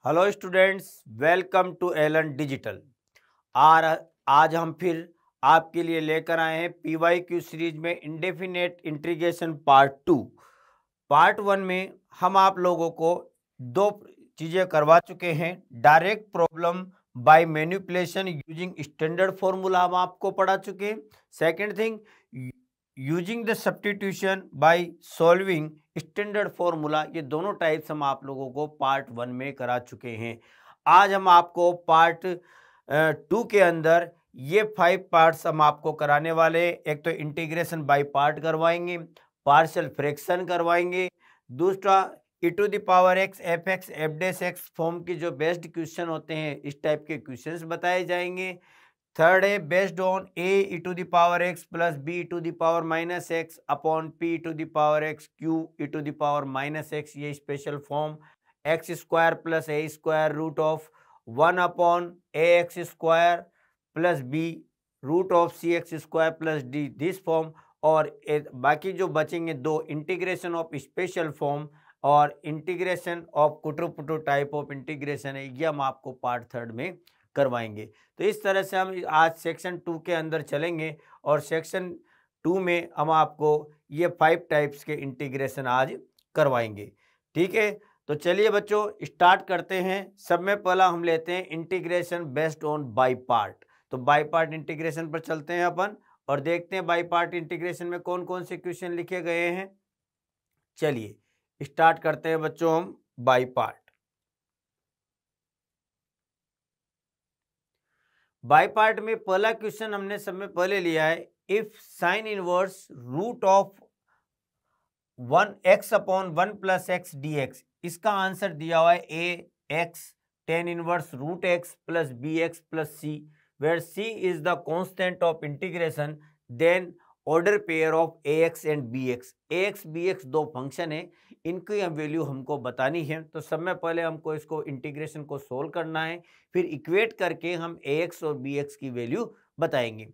Hello students, welcome to Allen digital. आर आज हम फिर आपके लिए लेकर आए हैं PYQ सीरीज में इंडेफिनेट इंटीग्रेशन पार्ट 1 में हम आप लोगों को दो चीज़ें करवा चुके हैं। Direct problem by manipulation using standard formula हम आपको पढ़ा चुके हैं। Second thing, using the substitution by solving standard formula, ये दोनों टाइप्स हम आप लोगों को पार्ट 1 में करा चुके हैं। आज हम आपको पार्ट 2 के अंदर ये 5 पार्ट्स हम आपको कराने वाले हैं। एक तो इंटीग्रेशन बाय पार्ट करवाएंगे, पार्शियल फ्रैक्शन करवाएंगे, दूसरा e to the power x F x F dash x form की जो बेस्ड क्वेश्चन होते हैं इस टाइप के क्वेश्चंस बताए जाएंगे। थर्ड है based on a e to the power x plus b to the power minus x upon p to the power x q e to the power minus x, ये special form x square plus A square root of 1 upon A x square plus B root of C x square plus D, this form. और बाकी जो बचेंगे दो, integration of special form और integration of कुटुर type of integration है, ये हम आपको पार्ट 3 में करवाएंगे। तो इस तरह से हम आज सेक्शन 2 के अंदर चलेंगे और सेक्शन 2 में हम आपको ये 5 टाइप्स के इंटीग्रेशन आज करवाएंगे। ठीक है, तो चलिए बच्चों स्टार्ट करते हैं। सब में पहला हम लेते हैं integration based on by part. तो बाय पार्ट इंटीग्रेशन पर चलते हैं अपन और देखते हैं बाय पार्ट इंटीग्रेशन में कौन कौन से क्वेश्चन लिखे गए हैं। चलिए स्टार्ट करते हैं बच्चों हम बाय पार्ट। बाय पार्ट में पहला क्वेश्चन हमने सब में पहले लिया है, if sine inverse root of 1x upon 1 plus x d x, इसका आंसर दिया हुआ है a x tan inverse root x plus b x plus c, where c is the constant of integration, then order pair of a x and b x. A x b x दो function है, इनकी value हमको बतानी है। तो सब में पहले हमको इसको इंटीग्रेशन को सोल्व करना है, फिर इक्वेट करके हम ए एक्स और बी एक्स की वैल्यू बताएंगे।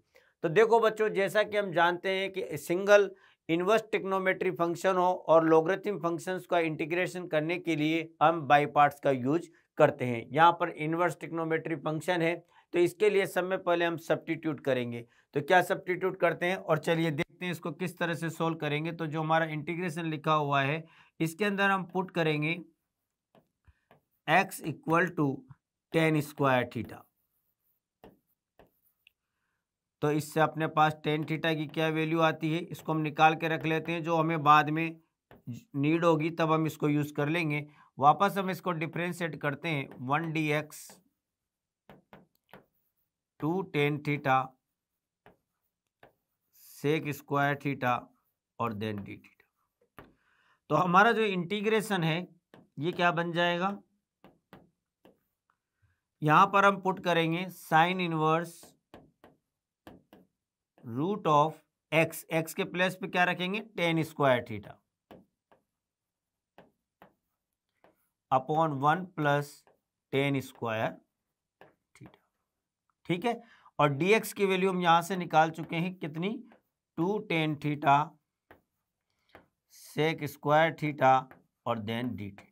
तो देखो बच्चों, जैसा कि हम जानते हैं कि सिंगल इनवर्स ट्रिग्नोमेट्री फंक्शन हो और लॉगरिथम फंक्शंस का इंटीग्रेशन करने के लिए हम बाय पार्ट्स का यूज करते हैं। यहाँ पर इनवर्स ट्रिग्नोमेट्री फंक्शन है, तो इसके लिए सब में पहले हम सब्स्टिट्यूट करेंगे। तो क्या सब्स्टिट्यूट करते हैं और चलिए देखते हैं इसको किस तरह से सोल्व करेंगे। तो जो हमारा इंटीग्रेशन लिखा हुआ है इसके अंदर हम पुट करेंगे x equal to tan square theta. तो इससे अपने पास टेन थीटा की क्या वैल्यू आती है, इसको हम निकाल के रख लेते हैं, जो हमें बाद में नीड होगी तब हम इसको यूज कर लेंगे। वापस हम इसको डिफरेंशिएट करते हैं, 1 dx to tan theta sec square theta और देन डी थीटा। तो हमारा जो इंटीग्रेशन है ये क्या बन जाएगा, यहां पर हम पुट करेंगे sine inverse root of x, x के प्लेस पे क्या रखेंगे tan square theta upon 1 plus tan square theta. ठीक है, और dx की वैल्यू हम यहां से निकाल चुके हैं कितनी, 2 tan theta sec square theta और देन डी थीटा।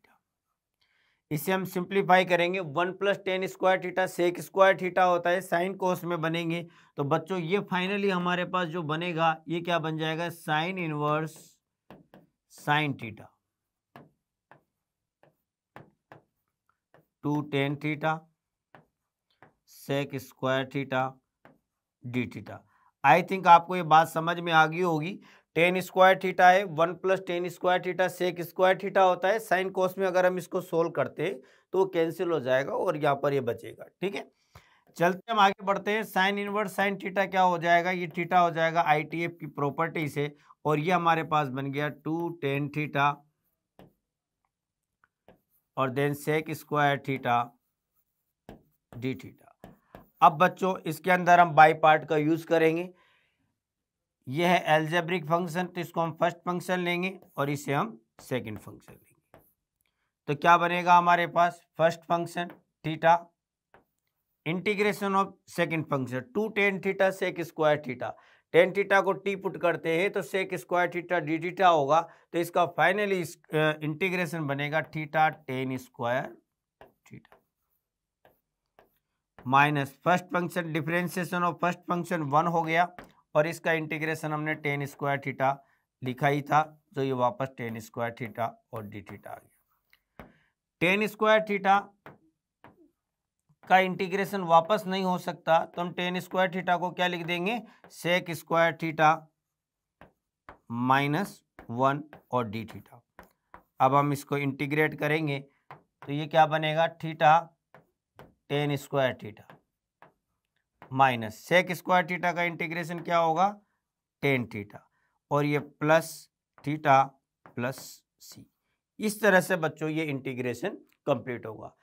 इसे हम सिंप्लीफाई करेंगे, 1 plus tan square theta sec square theta होता है, साइन कोस में बनेंगे। तो बच्चों ये फाइनली हमारे पास जो बनेगा ये क्या बन जाएगा, sine inverse sine theta 2 tan theta sec square theta d theta. I think आपको ये बात समझ में आ गई होगी। टेन स्क्वायर थीटा है, 1 plus tan square theta sec square theta होता है। साइन कोस में अगर हम इसको सोल्व करते हैं तो वो कैंसिल हो जाएगा और यहाँ पर ये बचेगा। ठीक है, चलते हम आगे बढ़ते हैं। साइन इनवर्स साइन थीटा क्या हो जाएगा, ये थीटा हो जाएगा ITF की प्रॉपर्टी से, और ये हमारे पास बन गया 2 टेन थीटा और then sec square theta d theta. अब बच्चों इसके अंदर हम बाय पार्ट का यूज करेंगे। यह है एल्जेब्रिक फंक्शन, तो इसको हम फर्स्ट फंक्शन लेंगे और इसे हम सेकंड फंक्शन लेंगे। तो क्या बनेगा हमारे पास, first function theta integration of second function 2 tan theta sec square theta. Tan theta को टी पुट करते हैं तो sec square theta d theta होगा। तो इसका फाइनली इंटीग्रेशन बनेगा theta tan square theta minus first function differentiation of first function 1 हो गया और इसका इंटीग्रेशन हमने टेन स्क्वायर थीटा लिखा ही था, तो ये वापस टेन स्क्वायर थीटा और डी थीटा आ गया। टेन स्क्वायर थीटा का इंटीग्रेशन वापस नहीं हो सकता, तो हम टेन स्क्वायर थीटा को क्या लिख देंगे, सेक स्क्वायर थीटा -1 और डी थीटा। अब हम इसको इंटीग्रेट करेंगे तो ये क्या बनेगा, theta tan square theta minus sec square theta का इंटीग्रेशन क्या होगा, टेन थीटा और ये प्लस थीटा प्लस सी। इस तरह से बच्चों ये इंटीग्रेशन कंप्लीट होगा।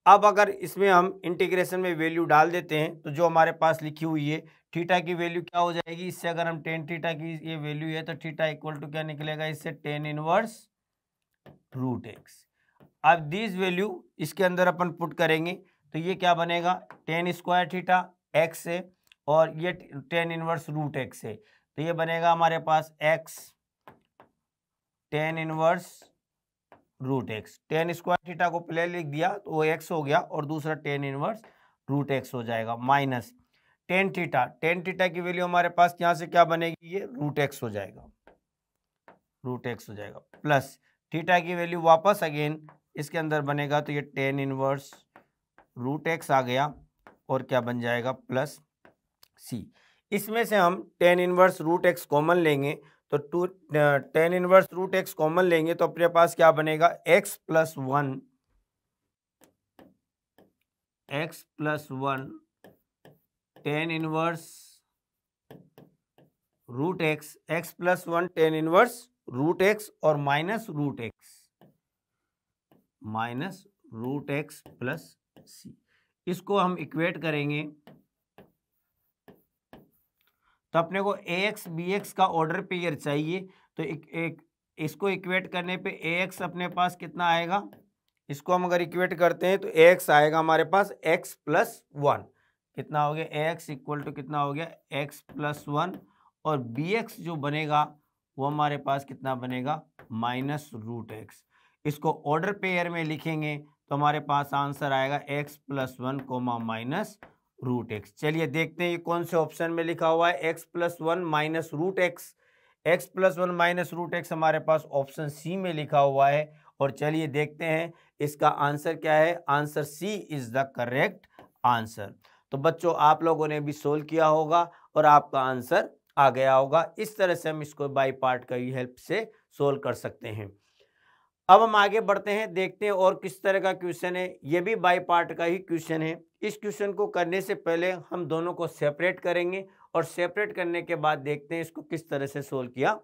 अब अगर इसमें हम इंटीग्रेशन में वैल्यू डाल देते हैं तो जो हमारे पास लिखी हुई है थीटा की वैल्यू क्या हो जाएगी, इससे अगर हम टेन थीटा की ये वैल्यू है तो थीटा इक्वल टू क्या निकलेगा, इससे टेन इनवर्स रूट एक्स। अब दिस वैल्यू इसके अंदर अपन पुट करेंगे तो ये क्या बनेगा, टेन स्क्वायर थीटा एक्स है और ये टेन इनवर्स रूट एक्स है, तो ये बनेगा हमारे पास x tan inverse root x. Tan square theta को पहले लिख दिया तो वो एक्स हो गया और दूसरा टेन इनवर्स रूट एक्स हो जाएगा माइनस टेन थीटा की वैल्यू हमारे पास यहाँ से क्या बनेगी, ये रूट एक्स हो जाएगा, रूट एक्स हो जाएगा प्लस थीटा की वैल्यू वापस अगेन इसके अंदर बनेगा तो ये टेन इनवर्स रूट एक्स आ गया और क्या बन जाएगा प्लस सी। इसमें से हम tan inverse root x common लेंगे तो tan inverse root x common लेंगे तो अपने पास क्या बनेगा, x plus one tan inverse root x, x plus one tan inverse root x और minus root x plus C. इसको हम इक्वेट करेंगे तो अपने को ax bx का ऑर्डर पेयर चाहिए, तो इसको इक्वेट करने पे ax अपने पास कितना आएगा, इसको हम अगर इक्वेट करते हैं तो ax आएगा हमारे पास x प्लस वन, कितना हो गया ax इक्वल टू कितना हो गया x प्लस वन और bx जो बनेगा वो हमारे पास कितना बनेगा माइनस रूट एक्स। इसको ऑर्डर पेयर में लिखेंगे तो हमारे पास आंसर आएगा x plus one comma minus root x. चलिए देखते हैं ये कौन से ऑप्शन में लिखा हुआ है, x plus one minus root x. X plus one minus root x हमारे पास ऑप्शन सी में लिखा हुआ है और चलिए देखते हैं इसका आंसर क्या है, answer C is the correct answer. तो बच्चों आप लोगों ने भी सोल्व किया होगा और आपका आंसर आ गया होगा। इस तरह से हम इसको बाई पार्ट का हेल्प से सोल्व कर सकते हैं। अब हम आगे बढ़ते हैं, देखते हैं और किस तरह का क्वेश्चन है। ये भी बाई पार्ट का ही क्वेश्चन है। इस क्वेश्चन को करने से पहले हम दोनों को सेपरेट करेंगे और सेपरेट करने के बाद देखते हैं इसको किस तरह से सोल्व किया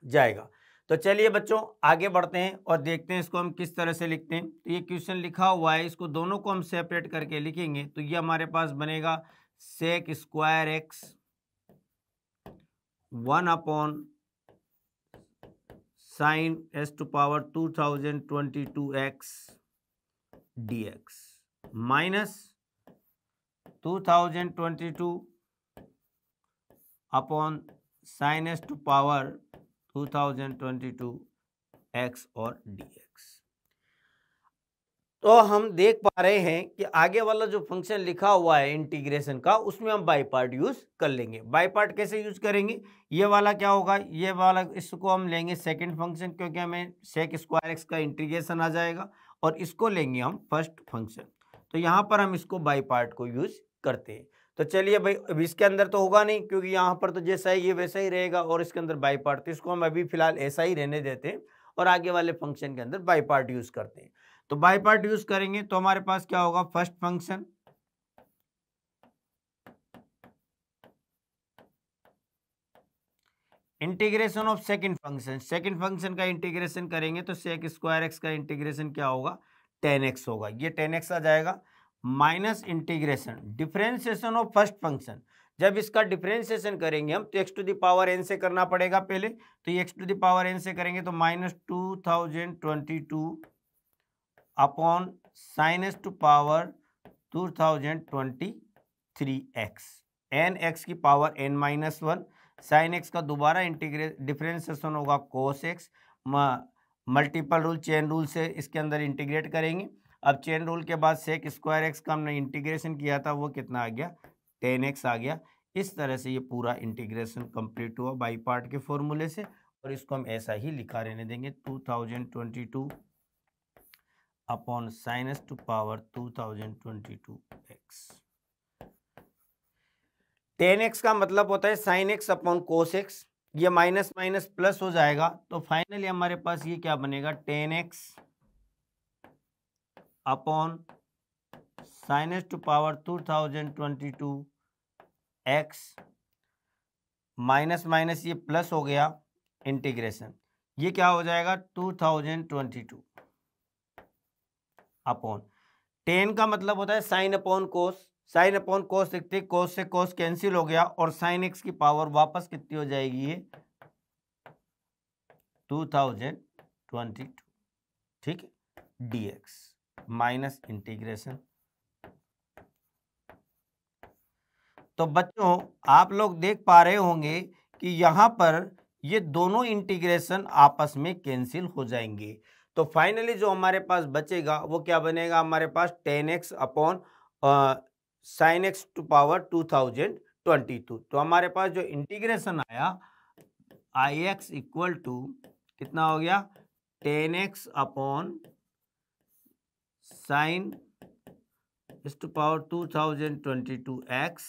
जाएगा। तो चलिए बच्चों आगे बढ़ते हैं और देखते हैं इसको हम किस तरह से लिखते हैं। तो ये क्वेश्चन लिखा हुआ है, इसको दोनों को हम सेपरेट करके लिखेंगे तो ये हमारे पास बनेगा sec square x 1 sin s to power 2022x dx minus 2022 upon sin s to power 2022x और dx। तो हम देख पा रहे हैं कि आगे वाला जो फंक्शन लिखा हुआ है इंटीग्रेशन का उसमें हम बाई पार्ट यूज कर लेंगे। बाई पार्ट कैसे यूज करेंगे, ये वाला क्या होगा, ये वाला इसको हम लेंगे सेकंड फंक्शन क्योंकि हमें सेक स्क्वायर एक्स का इंटीग्रेशन आ जाएगा और इसको लेंगे हम फर्स्ट फंक्शन। तो यहाँ पर हम इसको बाई पार्ट को यूज करते हैं। तो चलिए भाई अब इसके अंदर तो होगा नहीं क्योंकि यहाँ पर तो जैसा है ये वैसा ही रहेगा और इसके अंदर बाई पार्ट, तो इसको हम अभी फिलहाल ऐसा ही रहने देते हैं और आगे वाले फंक्शन के अंदर बाई पार्ट यूज करते हैं। तो बाई पार्ट यूज करेंगे तो हमारे पास क्या होगा, first function integration of second function, second function का इंटीग्रेशन करेंगे तो सेक स्क्वायर एक्स का इंटीग्रेशन क्या होगा 10x होगा, ये 10x आ जाएगा minus integration differentiation of first function. जब इसका डिफरेंशिएशन करेंगे हम तो x to the power n से करना पड़ेगा पहले, तो ये x to the power n से करेंगे तो minus 2022 upon sine s to power 2023x n x की power n minus one, sine x का दोबारा डिफरेंशिएशन होगा cos x, multiple rule chain rule से इसके अंदर इंटीग्रेट करेंगे अब चेन रूल के बाद सेक स्क्वायर एक्स का हमने इंटीग्रेशन किया था, वो कितना आ गया 10x आ गया। इस तरह से ये पूरा इंटीग्रेशन कंप्लीट हुआ बाई पार्ट के फॉर्मूले से, और इसको हम ऐसा ही लिखा रहने देंगे 2022 upon sine s to power 2022x। 10x का मतलब होता है sine x upon cos x, ये माइनस माइनस प्लस हो जाएगा, तो फाइनली हमारे पास ये क्या बनेगा 10x upon sine s to power 2022x minus minus ये प्लस हो गया इंटीग्रेशन, ये क्या हो जाएगा 2022 अपॉन 10 का मतलब होता है साइन अपॉन कोस, साइन अपॉन कोस लिखते, कोस से कोस कैंसिल हो गया और साइन एक्स की पावर वापस कितनी हो जाएगी ये 2022, ठीक है, dx माइनस इंटीग्रेशन। तो बच्चों आप लोग देख पा रहे होंगे कि यहाँ पर ये दोनों इंटीग्रेशन आपस में कैंसिल हो जाएंगे, तो फाइनली जो हमारे पास बचेगा वो क्या बनेगा, हमारे पास 10x upon sine x to power 2022। तो हमारे पास जो इंटीग्रेशन आया ix इक्वल टू कितना हो गया 10x upon sine x to power 2022x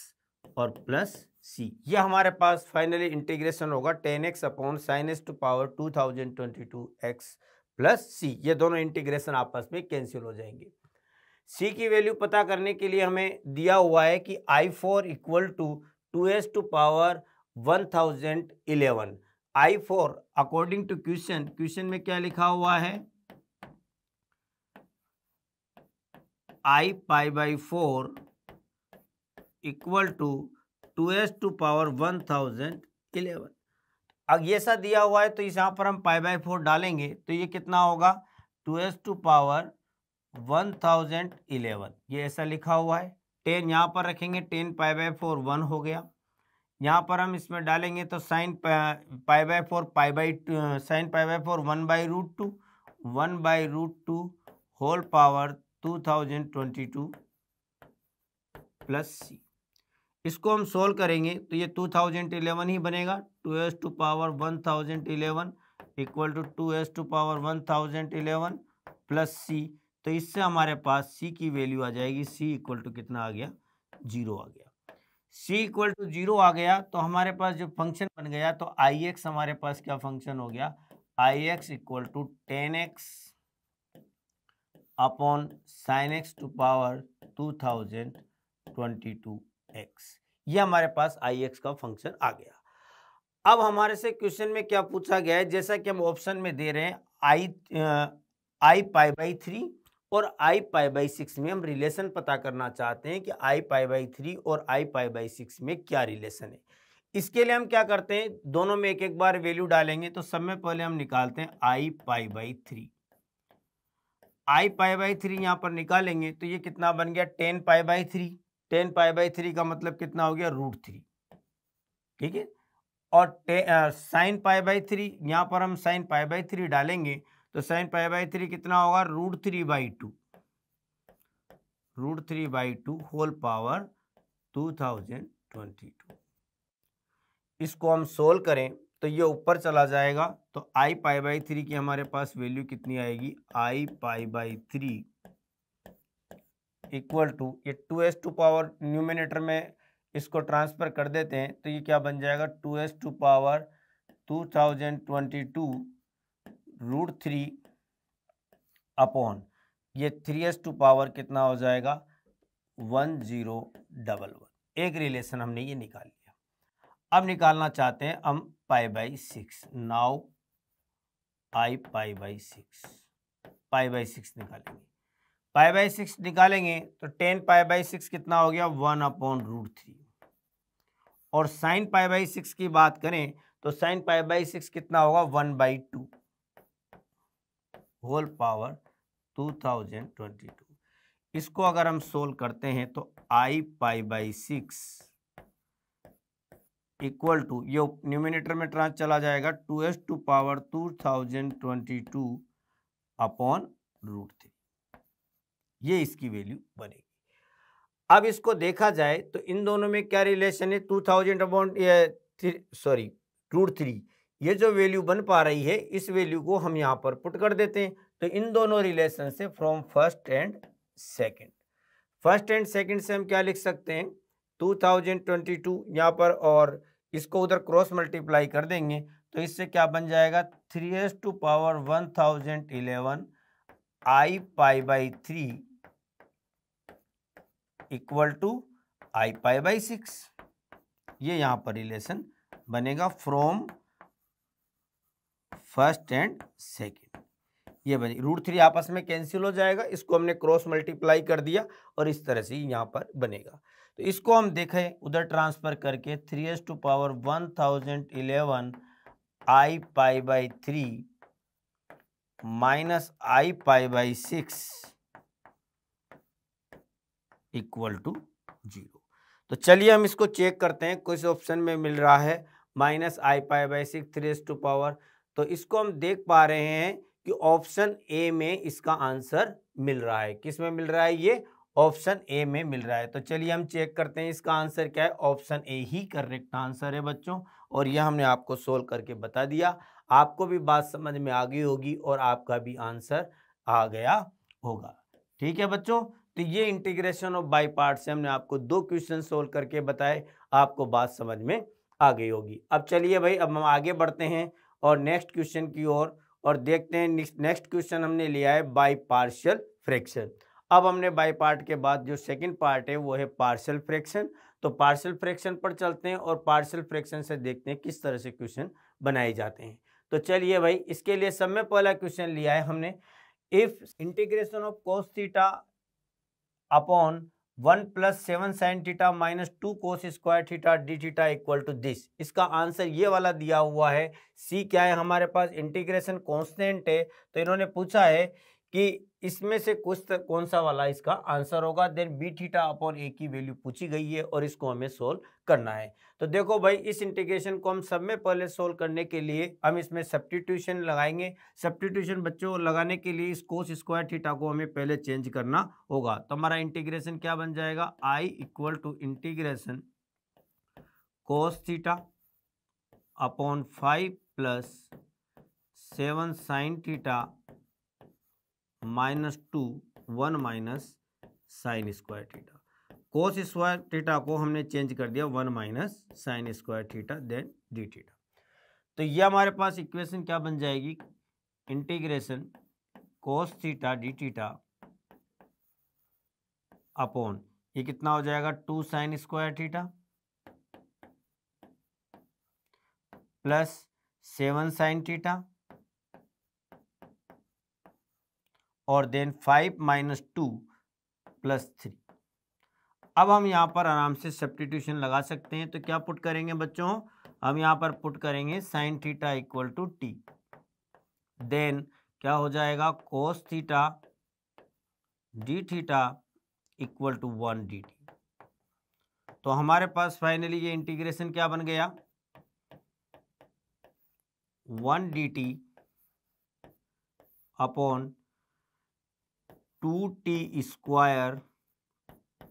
और प्लस c, ये हमारे पास फाइनली इंटीग्रेशन होगा 10x upon sine x to power 2022x plus c, ये दोनों इंटीग्रेशन आपस में कैंसिल हो जाएंगे। c की वैल्यू पता करने के लिए हमें दिया हुआ है कि i4 equal to 2s to power 1011। i4 according to question में क्या लिखा हुआ है, i pi by 4 equal to 2s to power 1011। अब ये ऐसा दिया हुआ है तो इस यहाँ पर हम पाई बाई 4 डालेंगे तो ये कितना होगा 2s टू पावर 1011, ये ऐसा लिखा हुआ है। 10 यहाँ पर रखेंगे, 10 पाई बाई 4 1 हो गया, यहाँ पर हम इसमें डालेंगे तो sine pi by 4 sine pi by 4 1 by root two whole power 2022 plus c। इसको हम सोल्व करेंगे तो ये 2011 ही बनेगा, 2s to power 1011 equal to 2s to power 1011 plus c। तो इससे हमारे पास c की वैल्यू आ जाएगी, c इक्वल टू कितना आ गया 0 आ गया। c इक्वल टू 0 आ गया तो हमारे पास जो फंक्शन बन गया, तो ix हमारे पास क्या फंक्शन हो गया, ix equal to 10x upon sine x to power 2022x, ये हमारे पास ix का फंक्शन आ गया। अब हमारे से क्वेश्चन में क्या पूछा गया है, जैसा कि हम ऑप्शन में दे रहे हैं आई पाई बाई 3 और आई पाई बाई 6 में हम रिलेशन पता करना चाहते हैं कि आई पाई बाई 3 और आई पाई बाई 6 में क्या रिलेशन है। इसके लिए हम क्या करते हैं, दोनों में एक एक बार वैल्यू डालेंगे, तो सब में पहले हम निकालते हैं आई pi by 3। I pi by 3 यहाँ पर निकालेंगे तो ये कितना बन गया 10 पाई बाई 3। 10 पाई बाई 3 का मतलब कितना हो गया √3, ठीक है। और साइन पाई बाई 3, यहाँ पर हम साइन पाई बाई 3 डालेंगे तो साइन पाई बाई 3 कितना होगा √3/2 होल पावर 2022। इसको हम सोल्व करें तो ये ऊपर चला जाएगा, तो आई पाई बाई 3 की हमारे पास वैल्यू कितनी आएगी, आई पाई बाई 3 इक्वल टू, ये 2s टू पावर न्यूमिनेटर में इसको ट्रांसफर कर देते हैं तो ये क्या बन जाएगा 2s टू पावर 2022 √3 अपॉन ये 3s टू पावर कितना हो जाएगा 1011। एक रिलेशन हमने ये निकाल लिया। अब निकालना चाहते हैं हम pi by 6। Now I pi by 6 निकालेंगे। पाई बाई 6 निकालेंगे तो 10 पाई बाई 6 कितना हो गया 1/√3। और साइन पाई बाई 6 की बात करें तो साइन पाई बाई 6 कितना होगा 1/2 होल पावर 2022। इसको अगर हम सोल्व करते हैं तो आई पाई बाई 6 इक्वल टू, ये न्यूमिनेटर में ट्रांस चला जाएगा 2s टू पावर 2022 अपॉन √3। ये इसकी वैल्यू बनेगी। अब इसको देखा जाए तो इन दोनों में क्या रिलेशन है, 2000 अपॉन √3, ये जो वैल्यू बन पा रही है इस वैल्यू को हम यहाँ पर पुट कर देते हैं। तो इन दोनों रिलेशन से फ्रॉम फर्स्ट एंड सेकंड से हम क्या लिख सकते हैं, 2022 यहाँ पर, और इसको उधर क्रॉस मल्टीप्लाई कर देंगे तो इससे क्या बन जाएगा, 3⁻1011 I π/3 इक्वल टू I π/6। ये यहाँ पर रिलेशन बनेगा फ्रॉम फर्स्ट एंड सेकंड। ये बनी √3 आपस में कैंसिल हो जाएगा, इसको हमने क्रॉस मल्टीप्लाई कर दिया और इस तरह से यहाँ पर बनेगा। तो इसको हम देखें उधर ट्रांसफर करके 3⁻1011 I π/3 minus I π/6 equal to 0। तो चलिए हम इसको चेक करते हैं, कुछ ऑप्शन में मिल रहा है माइनस I π/6 3⁻, तो इसको हम देख पा रहे हैं कि ऑप्शन ए में इसका आंसर मिल रहा है। किस में मिल रहा है, ये ऑप्शन ए में मिल रहा है। तो चलिए हम चेक करते हैं इसका आंसर क्या है, option A he correct answer है बच्चों, और यह हमने आपको सोल्व करके बता दिया। आपको भी बात समझ में आ गई होगी और आपका भी आंसर आ गया होगा। ठीक है बच्चों, तो ये इंटीग्रेशन ऑफ बाय पार्ट से हमने आपको 2 क्वेश्चन सोल्व करके बताए, आपको बात समझ में आ गई होगी। अब चलिए भाई, अब हम आगे बढ़ते हैं और नेक्स्ट क्वेश्चन की ओर और देखते हैं। नेक्स्ट क्वेश्चन हमने लिया है बाय पार्शियल फ्रैक्शन। अब हमने बाय पार्ट के बाद जो सेकंड पार्ट है वो है पार्शियल फ्रैक्शन। तो पार्शियल फ्रैक्शन पर चलते हैं और पार्शियल फ्रैक्शन से देखते हैं किस तरह से क्वेश्चन बनाए जाते हैं। तो चलिए भाई, इसके लिए सब में पहला क्वेश्चन लिया है हमने, if integration of cos theta upon 1 + 7 sin theta minus 2 cos square theta d theta equal to this. इसका आंसर ये वाला दिया हुआ है। सी क्या है हमारे पास, इंटीग्रेशन कांस्टेंट है, तो इन्होंने पूछा है कि इसमें से कौन सा वाला इसका आंसर होगा। देन बी थीटा अपॉन ए की वैल्यू पूछी गई है और इसको हमें सोल्व करना है। तो देखो भाई, इस इंटीग्रेशन को हम सब में पहले सोल्व करने के लिए हम इसमें सब्स्टिट्यूशन लगाएंगे। सब्स्टिट्यूशन बच्चों लगाने के लिए इस कोस स्क्वायर थीटा को हमें पहले चेंज करना होगा। तो हमारा इंटीग्रेशन क्या बन जाएगा, I equal to integration cos theta upon 5 + 7 sin theta -2 1 - sin square theta. Cos square theta को हमने चेंज कर दिया 1 - sin square theta then d theta. तो ये हमारे पास इक्वेशन क्या बन जाएगी, integration cos theta d theta upon ये कितना हो जाएगा 2 sin square theta plus 7 sin theta और देन 5 - 2 + 3। अब हम यहाँ पर आराम से सब्स्टिट्यूशन लगा सकते हैं। तो क्या पुट करेंगे बच्चों, हम यहाँ पर पुट करेंगे sin theta equal to t, then क्या हो जाएगा cos theta d theta equal to 1 dt। तो हमारे पास फाइनली ये इंटीग्रेशन क्या बन गया, 1 dt upon 2t square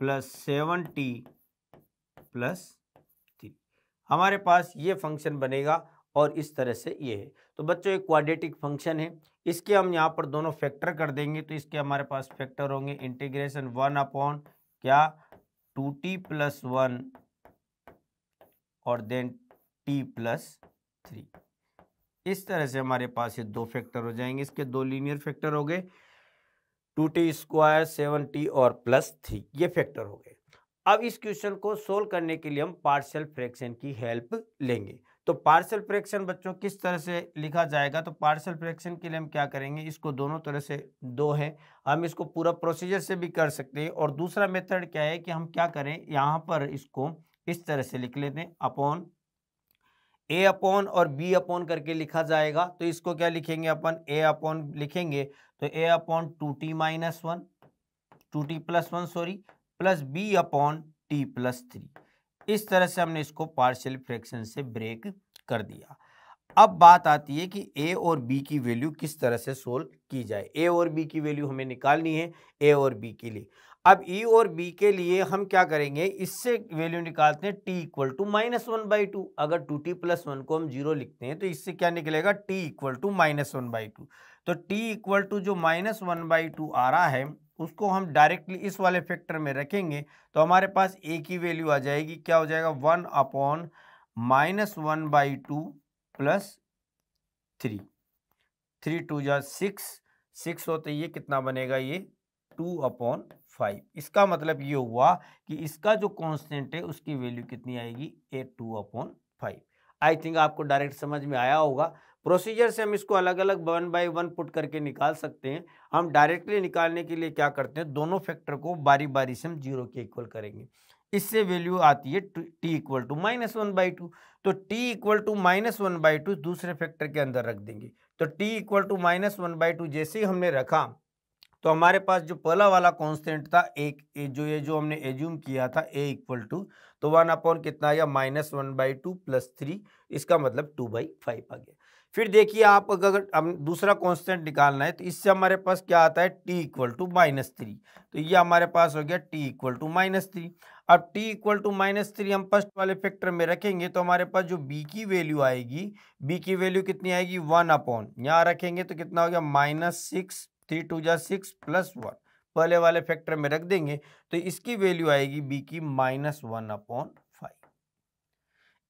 plus 7t + 3। हमारे पास ये फंक्शन बनेगा और इस तरह से ये है। तो बच्चों एक क्वाड्रेटिक फंक्शन है, इसके हम यहाँ पर दोनों फैक्टर कर देंगे। तो इसके हमारे पास फैक्टर होंगे इंटीग्रेशन 1 अपॉन क्या 2t + 1 और देन t + 3। इस तरह से हमारे पास ये 2 फैक्टर हो जाएंगे। इसके 2 लीनियर फैक्टर हो गए, 2t स्क्वायर 7t और +3, ये फैक्टर हो गए। अब इस क्वेश्चन को सोल्व करने के लिए हम पार्शियल फ्रैक्शन की हेल्प लेंगे। तो पार्शियल फ्रैक्शन बच्चों किस तरह से लिखा जाएगा, तो पार्शियल फ्रैक्शन के लिए हम क्या करेंगे, इसको दोनों तरह से 2 है, हम इसको पूरा प्रोसीजर से भी कर सकते हैं। और दूसरा मेथड क्या है कि हम क्या करें, यहाँ पर इसको इस तरह से लिख लेते हैं, अपॉन ए अपॉन और बी अपॉन करके लिखा जाएगा। तो इसको क्या लिखेंगे अपन, ए अपॉन लिखेंगे तो a upon 2t - 1 2t + 1 sorry plus b upon t + 3। इस तरह से हमने इसको पार्शियल फ्रैक्शन से ब्रेक कर दिया। अब बात आती है कि ए और बी की वैल्यू किस तरह से सोल्व की जाए। ए और बी की वैल्यू हमें निकालनी है ए और बी के लिए। अब ई और बी के लिए हम क्या करेंगे, इससे वैल्यू निकालते हैं टी इक्वल टू -1/2। अगर 2t+1 को हम 0 लिखते हैं तो इससे क्या निकलेगा, टी इक्वल टू -1/2। तो टी इक्वल टू जो -1/2 आ रहा है उसको हम डायरेक्टली इस वाले फैक्टर में रखेंगे तो हमारे पास ए की वैल्यू आ जाएगी, क्या हो जाएगा, 1/-1/2 प्लस 3, 3 2 जा 6 होते ये कितना बनेगा, ये 2/5। इसका मतलब ये हुआ कि इसका जो कांस्टेंट है उसकी वैल्यू कितनी आएगी, ए 2/5। आई थिंक आपको डायरेक्ट समझ में आया होगा। प्रोसीजर से हम इसको अलग अलग 1 बाई 1 पुट करके निकाल सकते हैं। हम डायरेक्टली निकालने के लिए क्या करते हैं, दोनों फैक्टर को बारी बारी से हम 0 के इक्वल करेंगे। इससे वैल्यू आती है टी इक्वल टू -1/2। तो टी इक्वल टू -1/2 दूसरे फैक्टर के अंदर रख देंगे। तो टी इक्वल टू -1/2 जैसे ही हमने रखा तो हमारे पास जो पहला वाला कांस्टेंट था एक जो हमने एज्यूम किया था ए इक्वल टू, तो 1 कितना आया, -1/2 प्लस 3, इसका मतलब 2/5 आ गया। फिर देखिए आप अगर हम दूसरा कांस्टेंट निकालना है तो इससे हमारे पास क्या आता है, टी इक्वल टू -3। तो ये हमारे पास हो गया टी इक्वल टू -3। अब टी इक्वल टू -3 हम फर्स्ट वाले फैक्टर में रखेंगे तो हमारे पास जो बी की वैल्यू आएगी, बी की वैल्यू कितनी आएगी, 1 यहाँ रखेंगे तो कितना हो गया, -6, 3 2 जा 6 प्लस 1, पहले वाले फैक्टर में रख देंगे तो इसकी वैल्यू आएगी बी की -1/5।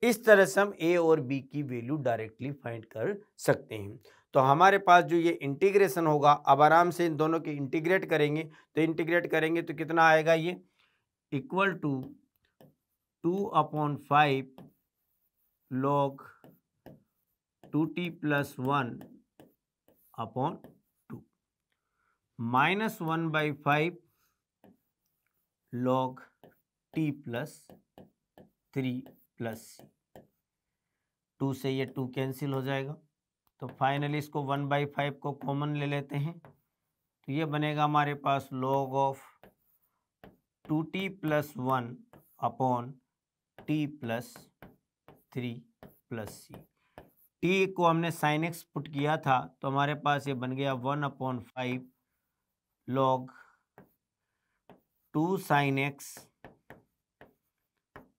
इस तरह से हम ए और बी की वैल्यू डायरेक्टली फाइंड कर सकते हैं। तो हमारे पास जो ये इंटीग्रेशन होगा, अब आराम से इन दोनों के इंटीग्रेट करेंगे तो कितना आएगा, ये equal to 2/5 log 2t+1/2 -1/5 log t+3 plus c. 2 से ये 2 कैंसिल हो जाएगा तो फाइनली इसको 1/5 को कॉमन ले लेते हैं तो ये बनेगा हमारे पास log of 2t+1/t+3 plus c. T को हमने sin x पुट किया था तो हमारे पास ये बन गया 1/5 log 2 sin x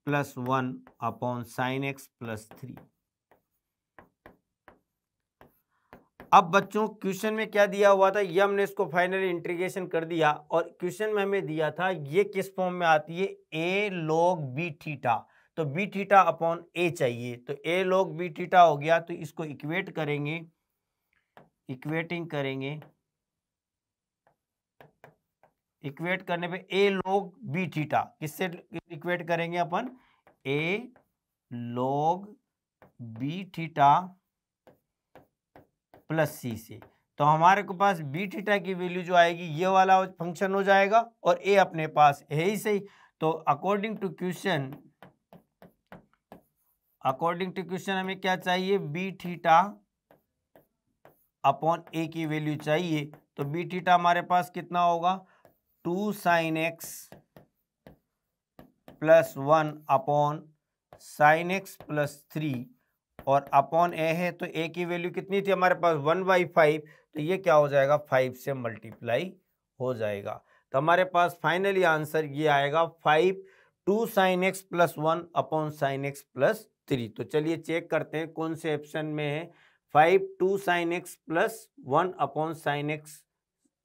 plus 1/sin x plus 3। अब बच्चों क्वेश्चन में क्या दिया हुआ था, ये हमने इसको फाइनली इंटीग्रेशन कर दिया और क्वेश्चन में हमें दिया था ये किस फॉर्म में आती है, a log b थीटा। तो b थीटा अपॉन a चाहिए तो a log b थीटा हो गया तो इसको इक्वेट करेंगे, इक्वेट करने पे a log b थीटा किससे इक्वेट करेंगे अपन, a log b थीटा प्लस सी से। तो हमारे को पास बी थीटा की वैल्यू जो आएगी ये वाला फंक्शन हो जाएगा और ए अपने पास है ही सही। तो अकॉर्डिंग टू क्वेश्चन हमें क्या चाहिए, बी थीटा अपॉन ए की वैल्यू चाहिए। तो बी थीटा हमारे पास कितना होगा, 2 sin x plus 1/sin x plus 3 और अपॉन ए है तो ए की वैल्यू कितनी थी हमारे पास, 1/5। तो ये क्या हो जाएगा, 5 से मल्टीप्लाई हो जाएगा। तो हमारे पास फाइनली आंसर ये आएगा 5 2 sin x plus 1/sin x plus 3। तो चलिए चेक करते हैं कौन से ऑप्शन में है, 5 2 sin x plus 1/sin x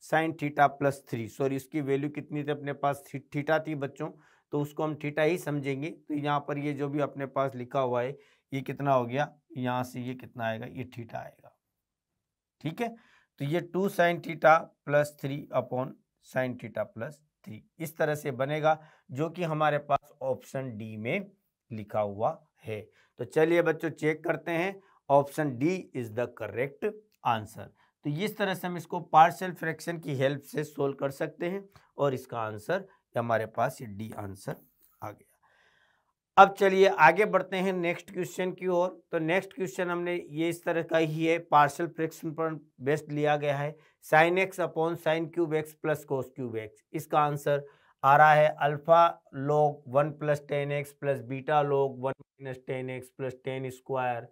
sin theta plus 3। Sorry इसकी वैल्यू कितनी थी अपने पास, थीटा थी बच्चों, तो उसको हम थीटा ही समझेंगे। तो यहाँ पर ये जो भी अपने पास लिखा हुआ है ये कितना हो गया, यहाँ से ये कितना आएगा, ये थीटा आएगा, ठीक है। तो ये 2 sin theta plus 3/sin theta plus 3 इस तरह से बनेगा जो कि हमारे पास ऑप्शन डी में लिखा हुआ है। तो चलिए बच्चों चेक करते हैं, option D is the correct answer. तो इस तरह से हम इसको पार्शियल फ्रैक्शन की हेल्प से सोल्व कर सकते हैं और इसका आंसर हमारे पास ये डी आंसर आ गया। अब चलिए आगे बढ़ते हैं नेक्स्ट क्वेश्चन की ओर। तो नेक्स्ट क्वेश्चन हमने ये इस तरह का ही है, पार्शियल फ्रैक्शन पर बेस्ड लिया गया है, sin x upon sin cube x plus cos cube x. इसका आंसर आ रहा है alpha log 1 + 10x plus beta log 1 - 10x plus 10 square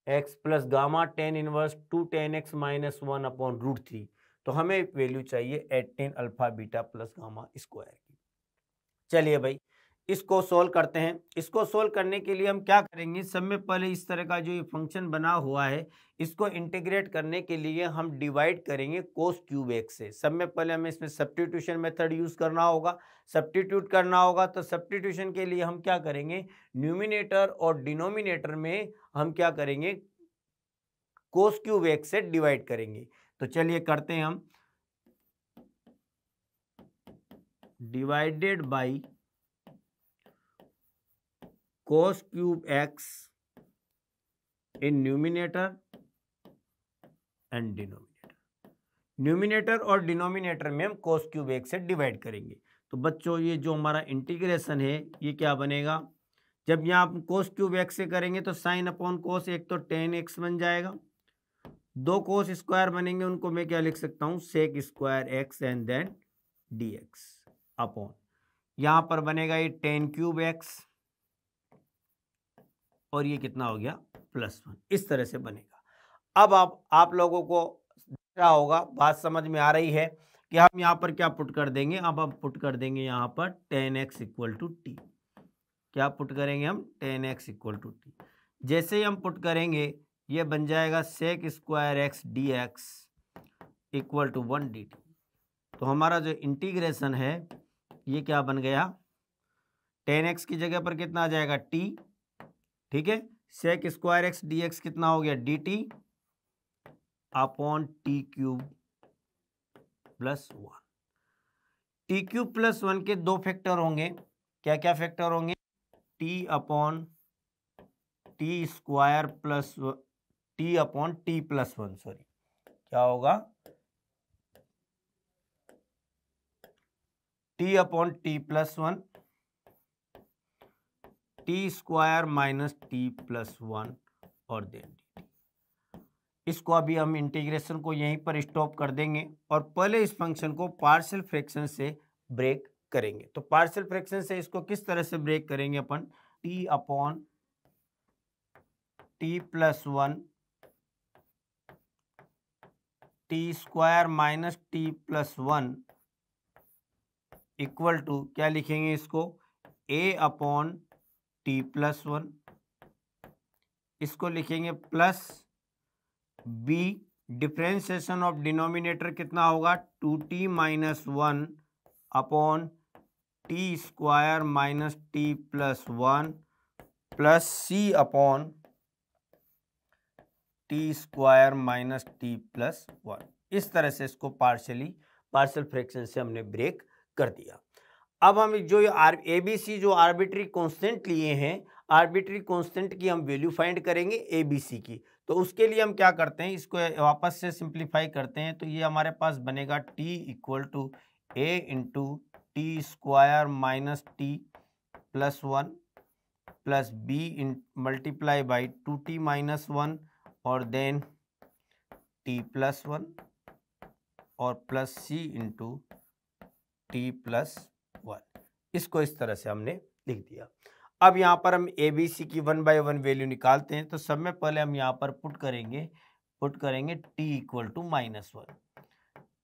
x plus gamma tan inverse 2 tan x minus 1/√3। तो हमें value चाहिए 18 alpha beta plus gamma square की। चलिए भाई इसको सोल्व करते हैं। इसको सोल्व करने के लिए हम क्या करेंगे, सब में पहले इस तरह का जो ये फंक्शन बना हुआ है इसको इंटीग्रेट करने के लिए हम डिवाइड करेंगे कोस क्यूब एक्स से। सब में पहले हमें इसमें सब्स्टिट्यूशन मेथड यूज करना होगा, सब्स्टिट्यूट करना होगा। तो सब्स्टिट्यूशन के लिए हम क्या करेंगे, न्यूमिनेटर और डिनोमिनेटर में हम क्या करेंगे, कोस क्यूब एक्स से डिवाइड करेंगे। तो चलिए करते हैं हम, divided by cos cube x in numerator and denominator. Numerator और डिनोमिनेटर में हम cos cube x से डिवाइड करेंगे। तो बच्चों ये जो हमारा इंटीग्रेशन है ये क्या बनेगा, जब यहाँ आप cos cube x से करेंगे तो साइन अपॉन कोस, एक तो tan x बन जाएगा, दो कोस स्क्वायर बनेंगे उनको मैं क्या लिख सकता हूँ, sec square x and then dx upon, यहाँ पर बनेगा ये tan क्यूब x और ये कितना हो गया +1। इस तरह से बनेगा। अब आप लोगों को दिख रहा होगा, बात समझ में आ रही है कि हम यहाँ पर क्या पुट कर देंगे, अब हम पुट कर देंगे यहाँ पर tan x equal to t. क्या पुट करेंगे हम, tan x equal to t. जैसे ही हम पुट करेंगे ये बन जाएगा sec square x dx equal to 1 dt। तो हमारा जो इंटीग्रेशन है ये क्या बन गया, tan x की जगह पर कितना आ जाएगा t, ठीक है, सेक स्क्वायर x dx कितना हो गया dt upon T cube plus 1। T cube plus 1 के दो फैक्टर होंगे, क्या क्या फैक्टर होंगे, T upon t square plus T upon t plus 1, sorry क्या होगा, T upon t plus 1, t square minus t plus 1 और देन dt। इसको अभी हम इंटीग्रेशन को यहीं पर स्टॉप कर देंगे और पहले इस फंक्शन को पार्शियल फ्रैक्शन से ब्रेक करेंगे। तो पार्शियल फ्रैक्शन से इसको किस तरह से ब्रेक करेंगे अपन, t upon t plus 1 t square minus t plus 1 equal to क्या लिखेंगे इसको, ए अपॉन टी प्लस 1, इसको लिखेंगे plus b, differentiation of denominator कितना होगा 2t minus 1 upon t square minus t plus 1 plus c upon t square minus t plus 1। इस तरह से इसको पार्शियल फ्रैक्शन से हमने ब्रेक कर दिया। अब हम जो ABC जो आर्बिट्री कांस्टेंट लिए हैं, आर्बिट्री कांस्टेंट की हम वैल्यू फाइंड करेंगे ABC की। तो उसके लिए हम क्या करते हैं, इसको वापस से सिंप्लीफाई करते हैं। तो ये हमारे पास बनेगा t equal to a into t square minus t plus 1 plus b multiply by 2t minus 1 और देन t प्लस 1 और plus c into t plus 1। इसको इस तरह से हमने लिख दिया। अब यहाँ पर हम ABC की 1 बाय 1 वैल्यू निकालते हैं। तो सब में पहले हम यहाँ पर पुट करेंगे t equal to -1।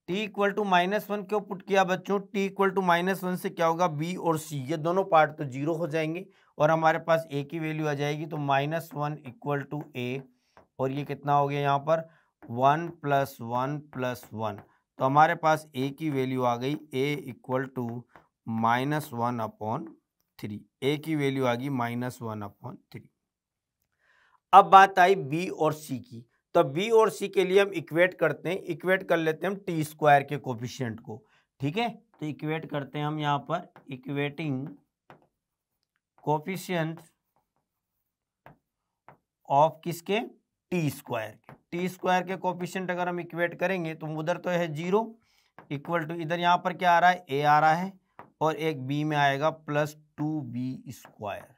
t equal to -1 क्यों पुट किया बच्चों, t इक्वल टू -1 से क्या होगा, b और c ये दोनों पार्ट तो 0 हो जाएंगे और हमारे पास a की वैल्यू आ जाएगी। तो -1 इक्वल टू a और ये कितना हो गया यहाँ पर 1 + 1 + 1। तो हमारे पास a की वैल्यू आ गई a इक्वल टू -1/3। a की वैल्यू आ गई -1/3। अब बात आई b और c की। तो b और c के लिए हम इक्वेट करते हैं, इक्वेट कर लेते हैं हम टी स्क्वायर के कोफिशिएंट को, ठीक है। तो इक्वेट करते हैं हम यहाँ पर, इक्वेटिंग कोफिशिएंट ऑफ किसके, टी स्क्वायर के। टी स्क्वायर के कोफिशिएंट अगर हम इक्वेट करेंगे तो उधर तो है 0 इक्वल टू, इधर यहाँ पर क्या आ रहा है, a आ रहा है और एक b में आएगा +2b स्क्वायर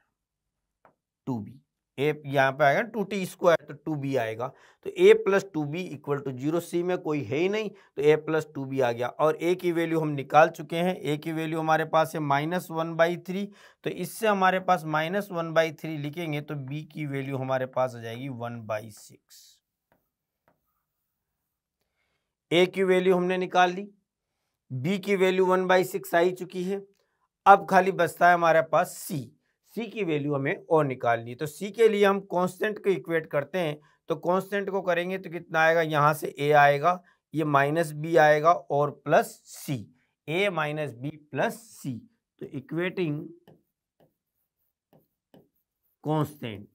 2b। ए यहाँ पे आएगा 2t स्क्वायर, तो 2b आएगा। तो a plus 2b equal to 0, c में कोई है ही नहीं, तो a प्लस 2b आ गया। और a की वैल्यू हम निकाल चुके हैं, a की वैल्यू हमारे पास है -1/3, तो इससे हमारे पास -1/3 लिखेंगे तो b की वैल्यू हमारे पास आ जाएगी 1/6। a की वैल्यू हमने निकाल ली, b की वैल्यू 1/6 आ ही चुकी है। अब खाली बचता है हमारे पास c की वैल्यू हमें और निकालनी। तो c के लिए हम कांस्टेंट को इक्वेट करते हैं, तो कांस्टेंट को करेंगे तो कितना आएगा, यहाँ से a आएगा, ये -b आएगा और plus c, a minus b plus c। तो इक्वेटिंग कांस्टेंट,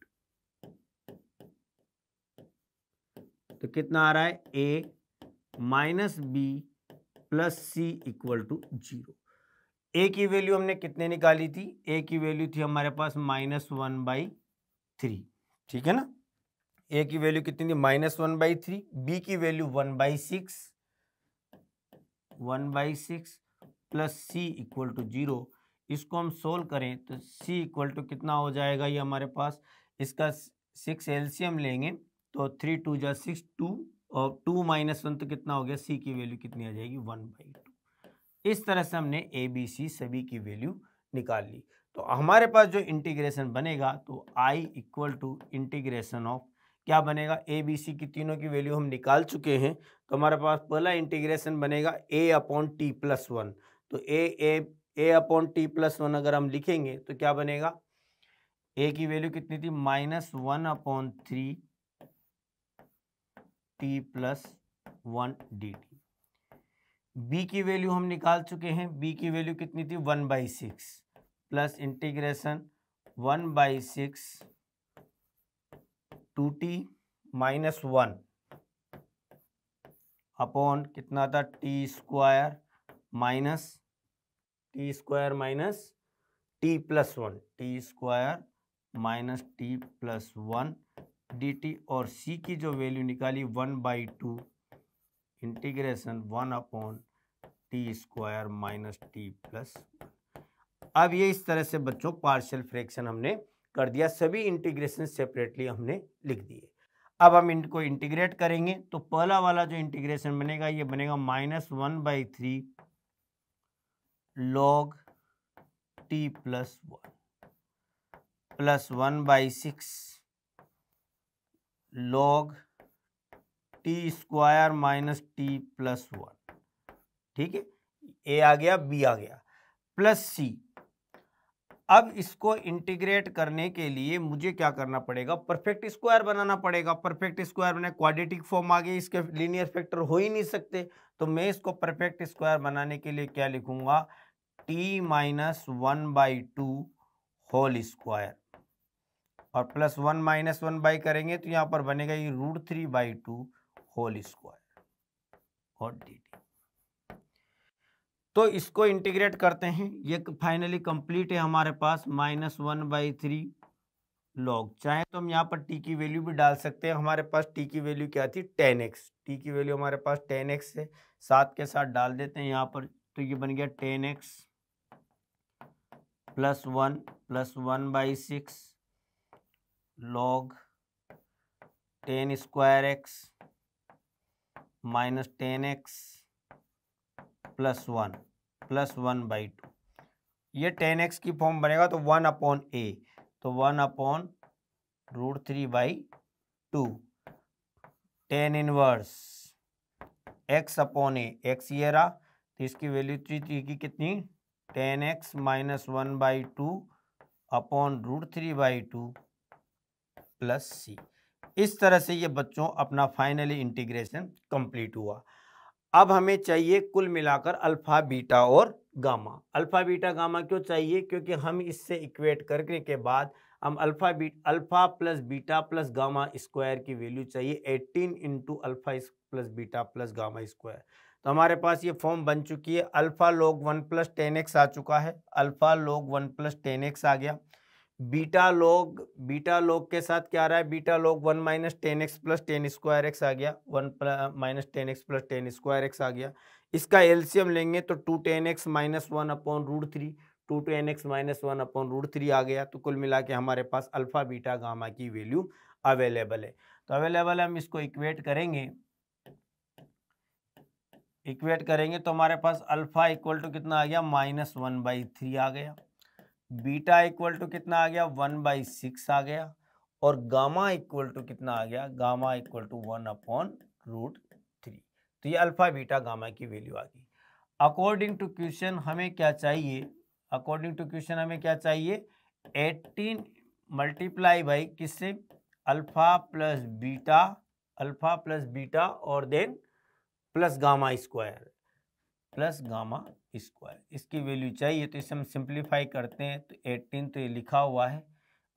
तो कितना आ रहा है, a minus b plus c equal to 0। A की वैल्यू हमने कितने निकाली थी, ए की वैल्यू थी हमारे पास -1/3, ठीक है ना। ए की वैल्यू कितनी थी, -1/3, बी की value 1/6 plus c equal to 0। इसको हम सोल्व करें तो सी इक्वल टू कितना हो जाएगा, ये हमारे पास इसका 6 एलसीएम लेंगे तो 3 2 जा 6, 2 और 2 - 1 तो कितना हो गया, सी की वैल्यू कितनी आ जाएगी, 1/2। इस तरह से हमने ए बी सी सभी की वैल्यू निकाल ली। तो हमारे पास जो इंटीग्रेशन बनेगा, तो आई इक्वल टू इंटीग्रेशन ऑफ क्या बनेगा, ए बी सी की तीनों की वैल्यू हम निकाल चुके हैं। तो हमारे पास पहला इंटीग्रेशन बनेगा a अपॉन टी प्लस 1। तो ए अपॉन टी प्लस 1 अगर हम लिखेंगे तो क्या बनेगा, a की वैल्यू कितनी थी, -1/3 टी प्लस 1 dt। b की वैल्यू हम निकाल चुके हैं, b की वैल्यू कितनी थी, 1/6 प्लस इंटीग्रेशन 1/6 2t - 1 अपॉन कितना था, T square minus t plus 1, t square minus t plus 1 dt। और c की जो वैल्यू निकाली 1/2 integration 1 upon t square minus t plus. अब ये इस तरह से बच्चों पार्शियल फ्रैक्शन हमने कर दिया, सभी इंटीग्रेशन सेपरेटली हमने लिख दिए। अब हम इनको इंटीग्रेट करेंगे, तो पहला वाला जो इंटीग्रेशन बनेगा, ये बनेगा -1/3 log t plus 1 plus 1/6 log T square minus t plus 1, ठीक है। ए आ गया, बी आ गया, प्लस सी। अब इसको इंटीग्रेट करने के लिए मुझे क्या करना पड़ेगा, परफेक्ट स्क्वायर बनाना पड़ेगा। परफेक्ट स्क्वायर बना, क्वाड्रेटिक फॉर्म आ गई, इसके लीनियर फैक्टर हो ही नहीं सकते। तो मैं इसको परफेक्ट स्क्वायर बनाने के लिए क्या लिखूंगा, t - 1/2 होल स्क्वायर और प्लस 1 - 1 करेंगे तो यहाँ पर बनेगा ये √3/2 होल स्क्वायर और dt। तो इसको इंटीग्रेट करते हैं, ये फाइनली कंप्लीट है हमारे पास, -1/3 लॉग। चाहे तो हम यहाँ पर t की वैल्यू भी डाल सकते हैं। हमारे पास t की वैल्यू क्या थी, 10x, t की वैल्यू हमारे पास 10x है, साथ के साथ डाल देते हैं यहाँ पर, तो ये बन गया 10x plus 1 plus 1/6 log 10 square x minus 10x plus 1 plus 1/2। ये 10x की फॉर्म बनेगा तो 1/a, तो 1/√3/2 10 inverse x upon a, x ये रहा, तो इसकी वैल्यू थी कितनी, 10x - 1/2 अपॉन √3/2 प्लस c। इस तरह से ये बच्चों अपना फाइनली इंटीग्रेशन कंप्लीट हुआ। अब हमें चाहिए कुल मिलाकर अल्फा बीटा और गामा। अल्फा बीटा गामा क्यों चाहिए, क्योंकि हम इससे इक्वेट करने के बाद हम alpha plus beta plus gamma square की वैल्यू चाहिए 18 into alpha plus beta plus gamma square. तो हमारे पास ये फॉर्म बन चुकी है, अल्फा log 1 + 10x आ चुका है, अल्फा log 1 + 10x आ गया। बीटा log के साथ क्या आ रहा है, beta log 1 - 10x + 10 square x आ गया, 1 - 10x + 10 स्क्वायर x आ गया। इसका एलसीएम लेंगे तो 2 10x - 1 upon √3, 2 to n x-1 upon √3 आ गया। तो कुल मिला के हमारे पास अल्फा बीटा गामा की वैल्यू अवेलेबल है। तो अवेलेबल है, हम इसको इक्वेट करेंगे तो हमारे पास अल्फा इक्वल टू कितना आ गया, -1/3 आ गया। बीटा इक्वल टू कितना आ गया, 1/6 आ गया। और गामा इक्वल टू कितना आ गया, गामा इक्वल टू 1/√3। तो ये अल्फा बीटा गामा की वैल्यू आ गई। अकॉर्डिंग टू क्वेश्चन हमें क्या चाहिए, 18 मल्टीप्लाई बाई किससे, अल्फा प्लस बीटा और देन प्लस गामा स्क्वायर, इसकी वैल्यू चाहिए। तो इसे हम सिंप्लीफाई करते हैं तो 18 तो ये लिखा हुआ है,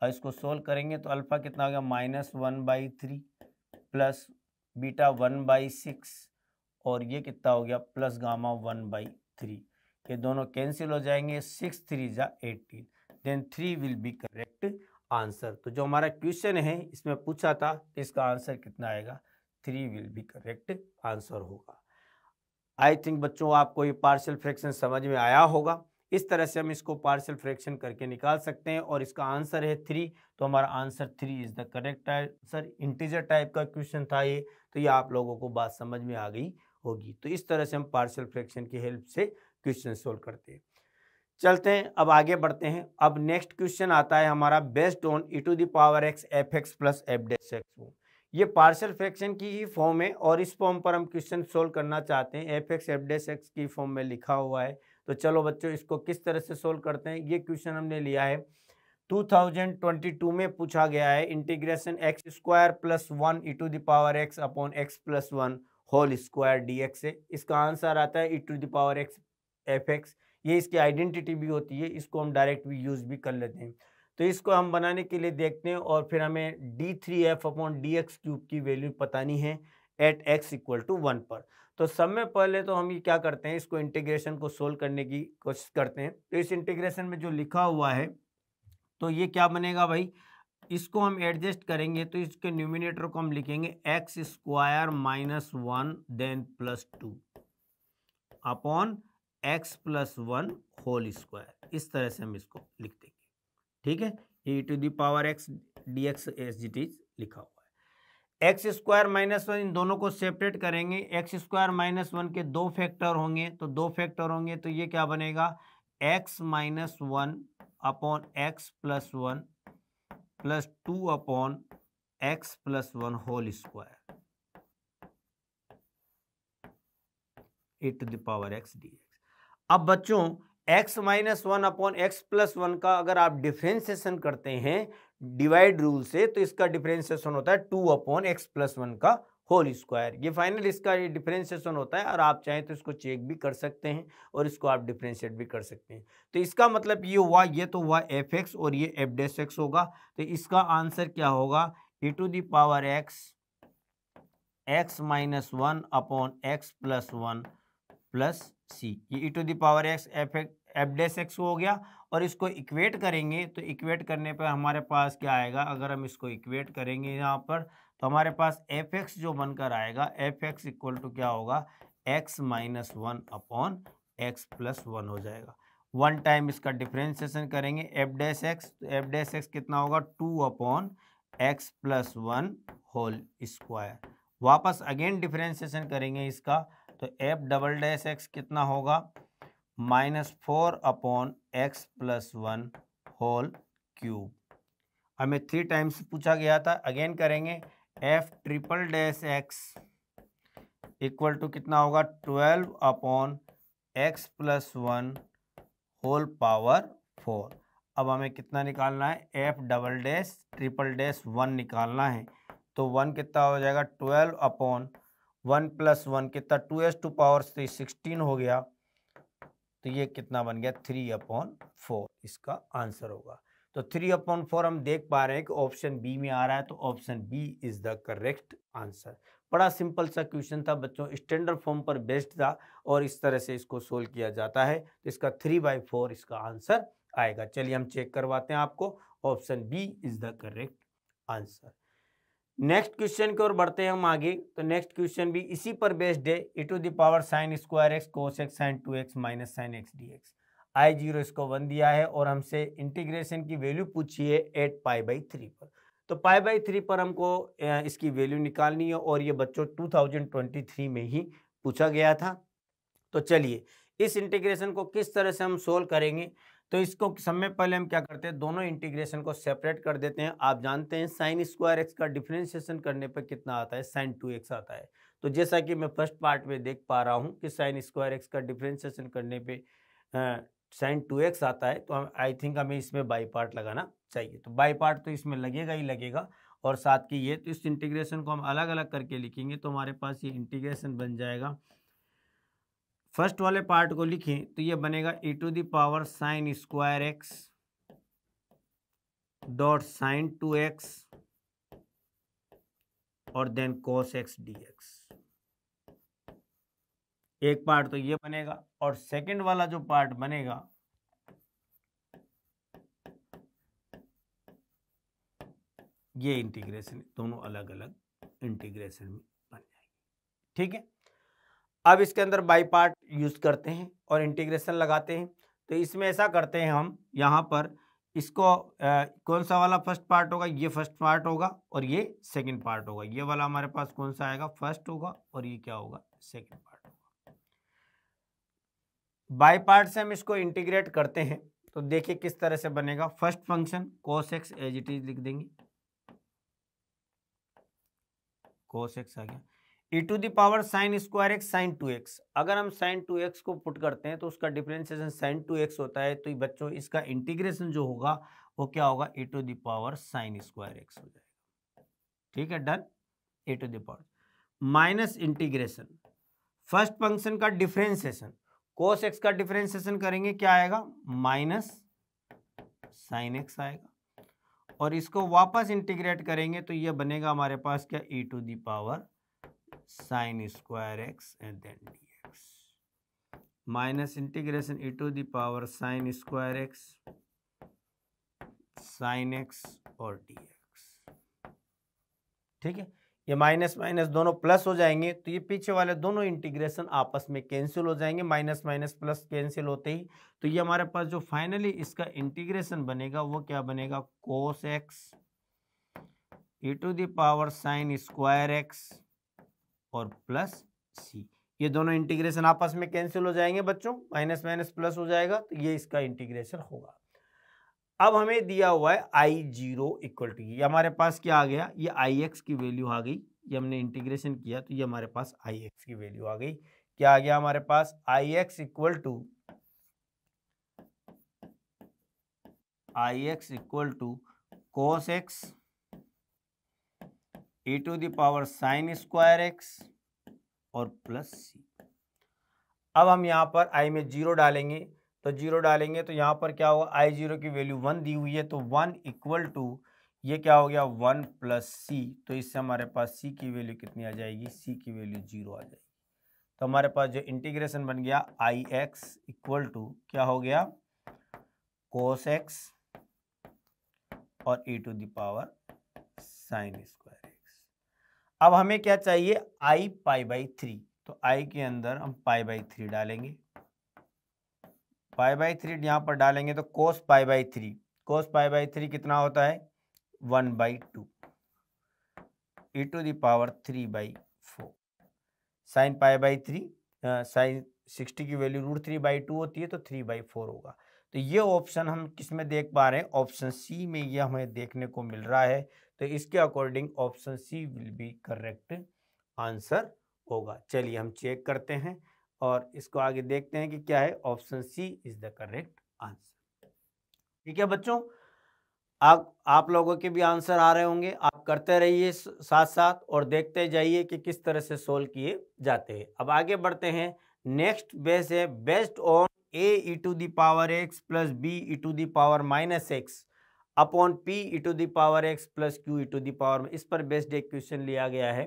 और इसको सोल्व करेंगे तो अल्फा कितना हो गया, -1/3 प्लस बीटा 1/6 और ये कितना हो गया, प्लस गामा 1/3। ये दोनों कैंसिल हो जाएंगे, 6 3 जा 18, then 3 will be correct answer. तो जो हमारा क्वेश्चन है इसमें पूछा था इसका आंसर कितना आएगा, 3 विल बी करेक्ट आंसर होगा। आई थिंक बच्चों आपको ये पार्शियल फ्रैक्शन समझ में आया होगा। इस तरह से हम इसको पार्शियल फ्रैक्शन करके निकाल सकते हैं, और इसका आंसर है 3। तो हमारा answer 3 is the correct answer. Integer type का क्वेश्चन था ये, तो ये आप लोगों को बात समझ में आ गई होगी। तो इस तरह से हम पार्शियल फ्रैक्शन की हेल्प से क्वेश्चन सोल्व करते हैं। चलते हैं, अब आगे बढ़ते हैं। अब नेक्स्ट क्वेश्चन आता है हमारा based on e⁻x fx plus f'(x). ये पार्शियल फ्रैक्शन की ही फॉर्म है, और इस फॉर्म पर हम क्वेश्चन सोल्व करना चाहते हैं। fx f'(x) की फॉर्म में लिखा हुआ है। तो चलो बच्चों इसको किस तरह से सोल्व करते हैं। ये क्वेश्चन हमने लिया है 2022 में पूछा गया है, integration x² + 1 e⁻x upon x + 1 whole square dx से। इसका आंसर आता है e⁻x fx। ये इसकी आइडेंटिटी भी होती है, इसको हम डायरेक्ट भी यूज भी कर लेते हैं। तो इसको हम बनाने के लिए देखते हैं, और फिर हमें d3f/dx³ की वैल्यू बतानी है एट x = 1 पर। तो सब में पहले तो हम ये क्या करते हैं, इसको इंटीग्रेशन को सोल्व करने की कोशिश करते हैं। तो इस इंटीग्रेशन में जो लिखा हुआ है तो ये क्या बनेगा भाई, इसको हम एडजस्ट करेंगे तो इसके न्यूमिनेटर को हम लिखेंगे x² - 1 then +2 upon x + 1 whole square. इस तरह से हम इसको लिख देंगे, ठीक है। e⁻x dx as it is लिखा हुआ है। x² - 1 इन दोनों को सेपरेट करेंगे। x² - 1 के 2 फैक्टर होंगे, तो 2 फैक्टर होंगे तो ये क्या बनेगा, x - 1 upon x + 1 plus 2 upon x + 1 whole square e⁻x dx। अब बच्चों x - 1 अपॉन x + 1 का अगर आप डिफरेंशिएशन करते हैं डिवाइड रूल से, तो इसका डिफरेंशिएशन होता है 2 अपॉन x + 1 का होल स्क्वायर। ये फाइनल इसका ये डिफरेंशिएशन होता है, और आप चाहें तो इसको चेक भी कर सकते हैं और इसको आप डिफरेंशिएट भी कर सकते हैं। तो इसका मतलब ये हुआ, ये तो हुआ f(x) और ये f'(x) होगा। तो इसका आंसर क्या होगा, e⁻x x - 1 upon x + 1 plus c। ये e⁻x f'(x) हो गया, और इसको इक्वेट करेंगे तो इक्वेट करने पर हमारे पास क्या आएगा, अगर हम इसको इक्वेट करेंगे यहाँ पर तो हमारे पास f(x) जो बनकर आएगा, f(x) = क्या होगा, x - 1 अपॉन x + 1 हो जाएगा। 1 टाइम इसका डिफरेंशिएशन करेंगे f'(x), तो f'(x) कितना होगा, 2 अपॉन x + 1 होल स्क्वायर। वापस अगेन डिफरेंशिएशन करेंगे इसका, तो f'(x) कितना होगा, -4 अपॉन x + 1 होल क्यूब। हमें 3 टाइम्स पूछा गया था, अगेन करेंगे। f'(x) इक्वल टू कितना होगा, 12 अपॉन x + 1 होल पावर 4। अब हमें कितना निकालना है, f'(1) निकालना है। तो 1 कितना हो जाएगा, 12 अपॉन 1 + 1 कितना, 2s⁴ 16 हो गया। तो ये कितना बन गया, 3/4 इसका आंसर होगा। तो 3/4 हम देख पा रहे हैं कि ऑप्शन बी में आ रहा है, तो option B is the correct answer. बड़ा सिंपल सा क्वेश्चन था बच्चों, स्टैंडर्ड फॉर्म पर बेस्ड था, और इस तरह से इसको सोल्व किया जाता है। तो इसका 3/4 इसका आंसर आएगा। चलिए हम चेक करवाते हैं आपको, option B is the correct answer. Next question की ओर बढ़ते हैं हम आगे। तो नेक्स्ट क्वेश्चन भी इसी पर बेस्ड है, e⁻sin² x cos x sin 2x - sin x dx। I0 इसको 1 दिया है और हमसे इंटीग्रेशन की वैल्यू पूछी है 8 π/3 पर। तो π/3 पर हमको इसकी वैल्यू निकालनी है और ये बच्चों 2023 में ही पूछा गया था। तो चलिए इस इंटीग्रेशन को किस तरह से हम सोल्व करेंगे, तो इसको समय पहले हम क्या करते हैं, दोनों इंटीग्रेशन को सेपरेट कर देते हैं। आप जानते हैं साइन स्क्वायर एक्स का डिफरेंशिएशन करने पर कितना आता है, sin 2x आता है। तो जैसा कि मैं फर्स्ट पार्ट में देख पा रहा हूं कि साइन स्क्वायर एक्स का डिफरेंशिएशन करने पे sin 2x आता है, तो आई थिंक हमें इसमें बाई पार्ट लगाना चाहिए। तो बाई पार्ट तो इसमें लगेगा ही लगेगा, और साथ की ये, तो इस इंटीग्रेशन को हम अलग अलग करके लिखेंगे तो हमारे पास ये इंटीग्रेशन बन जाएगा। फर्स्ट वाले पार्ट को लिखें तो ये बनेगा e⁻ sin square x dot sin 2x और देन cos x dx। एक पार्ट तो ये बनेगा, और सेकंड वाला जो पार्ट बनेगा ये इंटीग्रेशन, दोनों अलग अलग इंटीग्रेशन में बन जाएंगे। ठीक है, अब इसके अंदर बाई पार्ट यूज करते हैं और इंटीग्रेशन लगाते हैं। तो इसमें ऐसा करते हैं हम, यहाँ पर इसको कौन सा वाला फर्स्ट पार्ट होगा, ये फर्स्ट पार्ट होगा और ये सेकंड पार्ट होगा। ये वाला हमारे पास कौन सा आएगा, फर्स्ट होगा, और ये क्या होगा, सेकंड पार्ट होगा। बाई पार्ट से हम इसको इंटीग्रेट करते हैं तो देखिए किस तरह से बनेगा। First function cos x as it is लिख देंगे, cos x आ गया, e⁻ sin square x sin 2x। अगर हम sin 2x को पुट करते हैं तो उसका डिफरेंशिएशन sin 2x होता है, तो बच्चों इसका इंटीग्रेशन जो होगा वो क्या होगा, e⁻ sin स्क्वायर एक्स हो जाएगा। ठीक है, done. e⁻ minus integration first function का डिफरेंशिएशन, cos x का डिफरेंशिएशन करेंगे, क्या आएगा, माइनस sin x आएगा, और इसको वापस इंटीग्रेट करेंगे तो ये बनेगा हमारे पास क्या, e⁻ sin square x and then dx minus integration e⁻ sin square x sin x और dx। ठीक है, ये माइनस माइनस दोनों प्लस हो जाएंगे, तो ये पीछे वाले दोनों इंटीग्रेशन आपस में कैंसिल हो जाएंगे। माइनस माइनस प्लस कैंसिल होते ही तो ये हमारे पास जो फाइनली इसका इंटीग्रेशन बनेगा वो क्या बनेगा, cos x e⁻ sin square x और प्लस सी। ये दोनों इंटीग्रेशन आपस में कैंसिल हो जाएंगे बच्चों, माइनस माइनस प्लस हो जाएगा, तो ये इसका इंटीग्रेशन होगा। अब हमें दिया हुआ है I0 इक्वल टू, ये हमारे पास क्या आ गया, ये Ix की वैल्यू आ गई। ये हमने इंटीग्रेशन किया तो ये हमारे पास Ix की वैल्यू आ गई। क्या आ गया हमारे पास, Ix equal to cos x e⁻ sin square x और प्लस सी। अब हम यहाँ पर I में 0 डालेंगे, तो 0 डालेंगे तो यहाँ पर क्या होगा, I0 की वैल्यू 1 दी हुई है, तो 1 इक्वल टू ये क्या हो गया, 1 प्लस सी। तो इससे हमारे पास c की वैल्यू कितनी आ जाएगी, c की वैल्यू 0 आ जाएगी। तो हमारे पास जो इंटीग्रेशन बन गया Ix इक्वल टू क्या हो गया, cos x और e⁻ sin स्क्वायर एक्स। अब हमें क्या चाहिए, I π/3, तो I के अंदर हम π/3 डालेंगे। π/3 यहाँ पर डालेंगे तो cos π/3, cos π/3 कितना होता है, 1/2 e⁻ 3/4 sin π/3 sin 60 की वैल्यू √3/2 होती है, तो 3/4 होगा। तो ये ऑप्शन हम किस में देख पा रहे हैं, ऑप्शन सी में ये हमें देखने को मिल रहा है। तो इसके according option C will be correct answer होगा। चलिए हम चेक करते हैं और इसको आगे देखते हैं कि क्या है, option C is the correct answer. ठीक है बच्चों, आप लोगों के भी आंसर आ रहे होंगे, आप करते रहिए साथ साथ और देखते जाइए कि किस तरह से सोल्व किए जाते हैं। अब आगे बढ़ते हैं, नेक्स्ट बेस है based on a e⁻x plus b e⁻−x upon p e⁻x plus q e⁻, इस पर बेस्ड एक क्वेश्चन लिया गया है।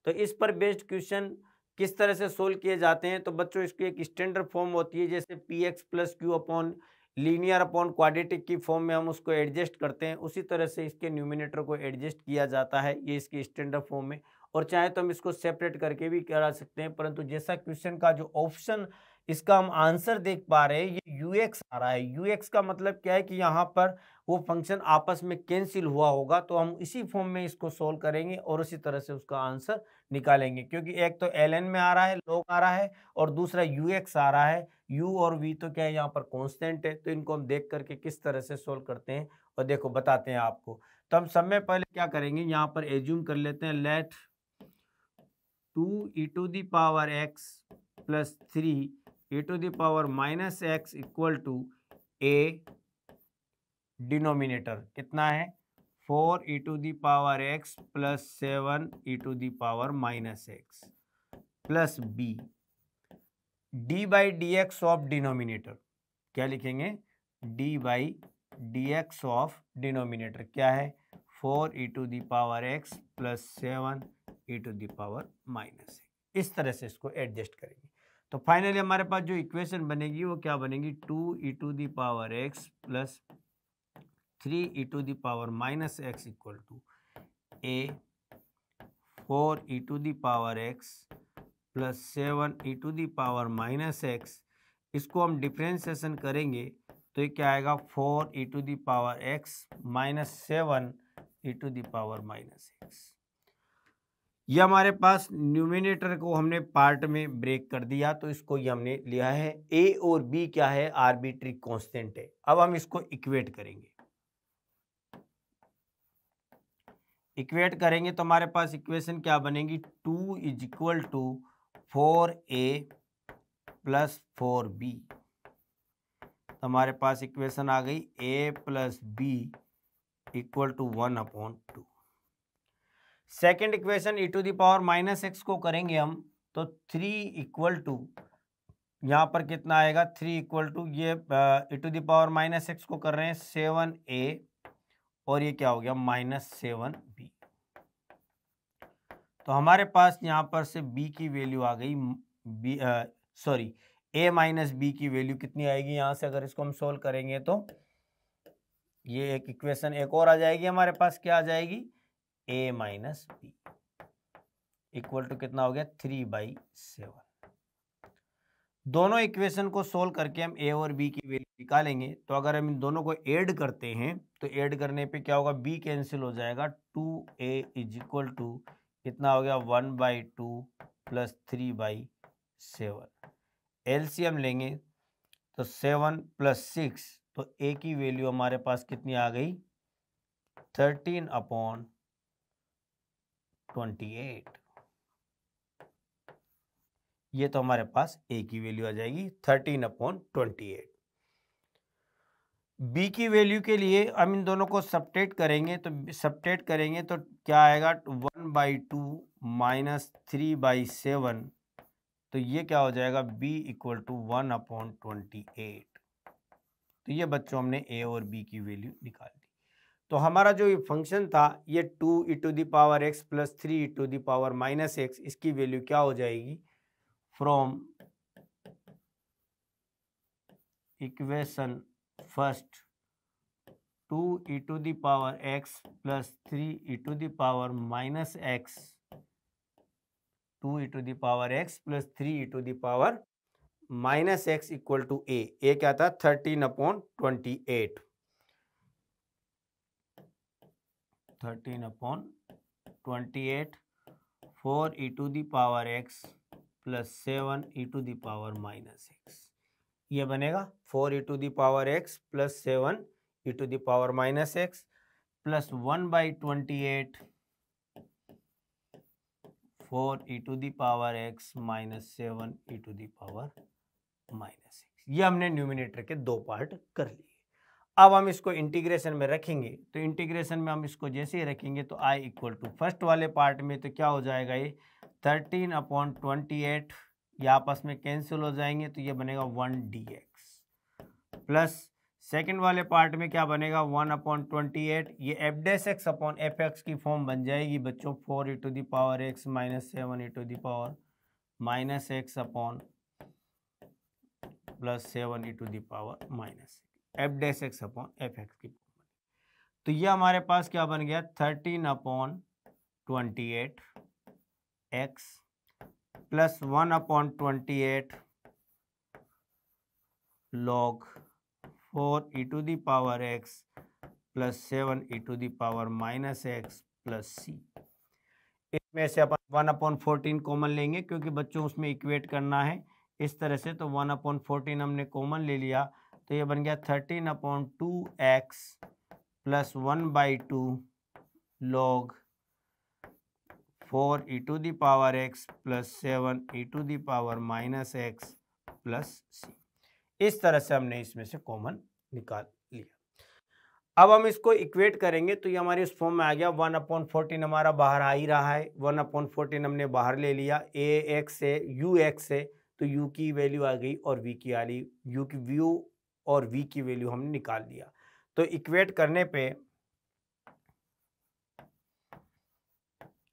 तो इस पर बेस्ड क्वेश्चन किस तरह से सोल्व किए जाते हैं, तो बच्चों इसकी एक स्टैंडर्ड फॉर्म होती है, जैसे px plus q upon linear upon quadratic की फॉर्म में हम उसको एडजस्ट करते हैं, उसी तरह से इसके न्यूमिनेटर को एडजस्ट किया जाता है, ये इसकी स्टैंडर्ड फॉर्म में। और चाहे तो हम इसको सेपरेट करके भी करा सकते हैं, परंतु जैसा क्वेश्चन का जो ऑप्शन इसका हम आंसर देख पा रहे हैं, ये ux आ रहा है। ux का मतलब क्या है कि यहाँ पर वो फंक्शन आपस में कैंसिल हुआ होगा, तो हम इसी फॉर्म में इसको सोल्व करेंगे और उसी तरह से उसका आंसर निकालेंगे, क्योंकि एक तो ln में आ रहा है, log आ रहा है, और दूसरा ux आ रहा है। u और v तो क्या है यहाँ पर कांस्टेंट है, तो इनको हम देख करके किस तरह से सोल्व करते हैं और देखो बताते हैं आपको। तो हम सब में पहले क्या करेंगे, यहाँ पर एज्यूम कर लेते हैं, let 2e to the power x plus 3e to the power minus x equal to a, denominator कितना है 4e to the power x plus 7e to the power minus x plus b, d by d x of denominator क्या लिखेंगे, d by d x of denominator क्या है 4e to the power x plus 7e to the power minus x। इस तरह से इसको adjust करेंगे तो फाइनली हमारे पास जो इक्वेशन बनेगी वो क्या बनेगी, 2e to the power x plus 3e to the power minus x equal to a, 4e to the power x plus 7e to the power minus x। इसको हम डिफ्रेंसिएशन करेंगे तो ये क्या आएगा, 4e to the power x minus 7e to the power minus x। ये हमारे पास numerator को हमने पार्ट में ब्रेक कर दिया, तो इसको ये हमने लिया है। a और b क्या है, आर्बिट्री कांस्टेंट है। अब हम इसको इक्वेट करेंगे, इक्वेट करेंगे तो हमारे पास इक्वेशन क्या बनेगी, 2 is equal to 4a plus 4b। तो हमारे पास इक्वेशन आ गई a plus b equal to 1/2। Second equation e to the power minus x को करेंगे हम, तो 3 इक्वल टू यहाँ पर कितना आएगा, 3 इक्वल टू ये e to the power minus x को कर रहे हैं 7a और ये क्या हो गया माइनस 7b। तो हमारे पास यहाँ पर से b की वैल्यू आ गई, a माइनस b की वैल्यू कितनी आएगी, यहाँ से अगर इसको हम सोल्व करेंगे तो ये एक इक्वेशन एक और आ जाएगी हमारे पास, क्या आ जाएगी, a minus b equal to कितना हो गया 3/7। दोनों इक्वेशन को सोल्व करके हम a और b की वैल्यू निकालेंगे। तो अगर हम इन दोनों को ऐड करते हैं तो ऐड करने पे क्या होगा, b कैंसिल हो जाएगा, 2a इज इक्वल टू कितना हो गया 1/2 प्लस 3/7। एलसीएम लेंगे तो 7 प्लस 6, तो a की वैल्यू हमारे पास कितनी आ गई 13/28। ये तो हमारे पास a की वैल्यू आ जाएगी 13/28। b की वैल्यू के लिए हम इन दोनों को सब्ट्रैक्ट करेंगे, तो सब्ट्रैक्ट करेंगे तो क्या आएगा 1/2 माइनस 3/7, तो ये क्या हो जाएगा b इक्वल टू 1/28। तो ये बच्चों हमने a और b की वैल्यू निकाल दी। तो हमारा जो ये फंक्शन था ये 2e to the power x plus 3e to the power minus x, इसकी वैल्यू क्या हो जाएगी, from equation first 2e to the power x plus 3e to the power minus x, 2e to the power x plus 3e to the power minus x equal to a क्या था 13/28। 13/28 4e to the power x plus 7e to the power minus x, ये बनेगा 4e to the power x plus 7e to the power minus x plus 1/28 4e to the power x minus 7e to the power minus x। ये हमने numerator के दो part कर लिए। अब हम इसको इंटीग्रेशन में रखेंगे, तो इंटीग्रेशन में हम इसको जैसे ही रखेंगे तो i इक्वल टू फर्स्ट वाले पार्ट में तो क्या हो जाएगा, ये 13/28 ये आपस में कैंसिल हो जाएंगे, तो ये बनेगा 1 dx प्लस सेकेंड वाले पार्ट में क्या बनेगा 1/28, ये f dash x upon f x की फॉर्म बन जाएगी बच्चों, 4e to the power x minus 7e to the power minus x upon plus 7e to the power minus f dash x upon f x की form. तो ये हमारे पास क्या बन गया 13/28 x plus 1/28 log 4 e to the power x plus 7 e to the power minus x plus c। इसमें से अपन 1/14 कॉमन लेंगे क्योंकि बच्चों उसमें इक्वेट करना है इस तरह से। तो 1/14 हमने कॉमन ले लिया तो ये बन गया 13/2x plus 1/2 log 4 e to the power x plus 7 e to the power minus x plus c। इस तरह से हमने इसमें से कॉमन निकाल लिया। अब हम इसको इक्वेट करेंगे तो ये हमारे इस फॉर्म में आ गया। 1/14 हमारा बाहर आ ही रहा है, 1/14 हमने बाहर ले लिया। ए एक्स है, यू एक्स है, तो यू की वैल्यू आ गई और वी की आ रही, यू की व्यू और वी की वैल्यू हमने निकाल दिया। तो इक्वेट करने पे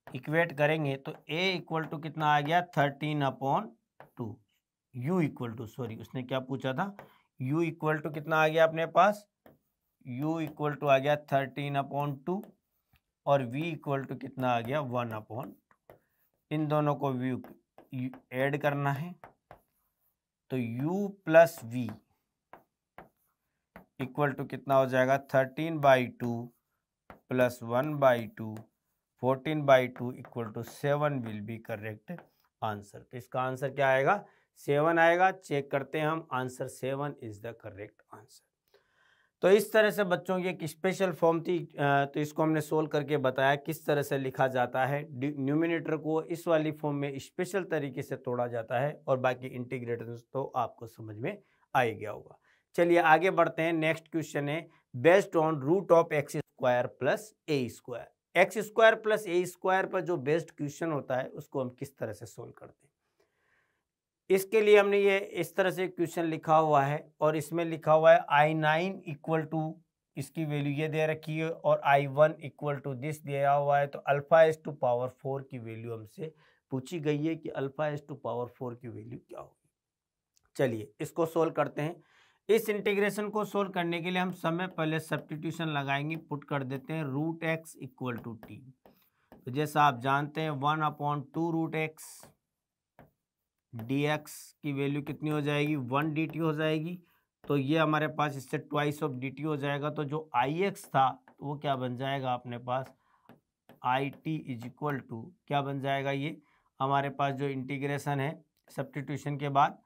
इक्वेट करेंगे तो a इक्वल टू कितना आ गया 13/2। u इक्वल टू, सॉरी उसने क्या पूछा था, u इक्वल टू कितना आ गया अपने पास, u इक्वल टू आ गया 13/2 और v इक्वल टू कितना आ गया 1/2। इन दोनों को व्यू ऐड करना है तो u plus v equal to कितना हो जाएगा 13/2 plus 1/2 14/2 equal to 7 will be correct answer. तो इसका आंसर क्या आएगा 7 आएगा। चेक करते हैं हम, answer 7 is the correct answer. तो इस तरह से बच्चों की एक स्पेशल फॉर्म थी, तो इसको हमने सोल्व करके बताया किस तरह से लिखा जाता है। न्यूमिनेटर को इस वाली फॉर्म में स्पेशल तरीके से तोड़ा जाता है और बाकी इंटीग्रेटर तो आपको समझ में आ ही गया होगा। चलिए आगे बढ़ते हैं। नेक्स्ट क्वेश्चन है based on root of x square plus A square. X square plus A square पर जो बेस्ड क्वेश्चन होता है उसको हम किस तरह से सोल्व करते हैं। इसके लिए हमने ये इस तरह से क्वेश्चन लिखा हुआ है और इसमें लिखा हुआ है I9 इक्वल टू, इसकी वैल्यू ये दे रखी है और I1 इक्वल टू दिस दिया हुआ है। तो अल्फा एस टू पावर 4 की वैल्यू हमसे पूछी गई है कि अल्फा एस टू पावर 4 की वैल्यू क्या होगी। चलिए इसको सोल्व करते हैं। इस इंटीग्रेशन को सोल्व करने के लिए हम समय पहले सब्स्टिट्यूशन लगाएंगे, पुट कर देते हैं root x equal to t. तो जैसा आप जानते हैं 1/2 रूट एक्स dx की वैल्यू कितनी हो जाएगी 1 dt हो जाएगी। तो ये हमारे पास इससे ट्वाइस ऑफ dt हो जाएगा। तो जो ix था तो वो क्या बन जाएगा अपने पास it इज इक्वल टू क्या बन जाएगा, ये हमारे पास जो इंटीग्रेशन है सब्स्टिट्यूशन के बाद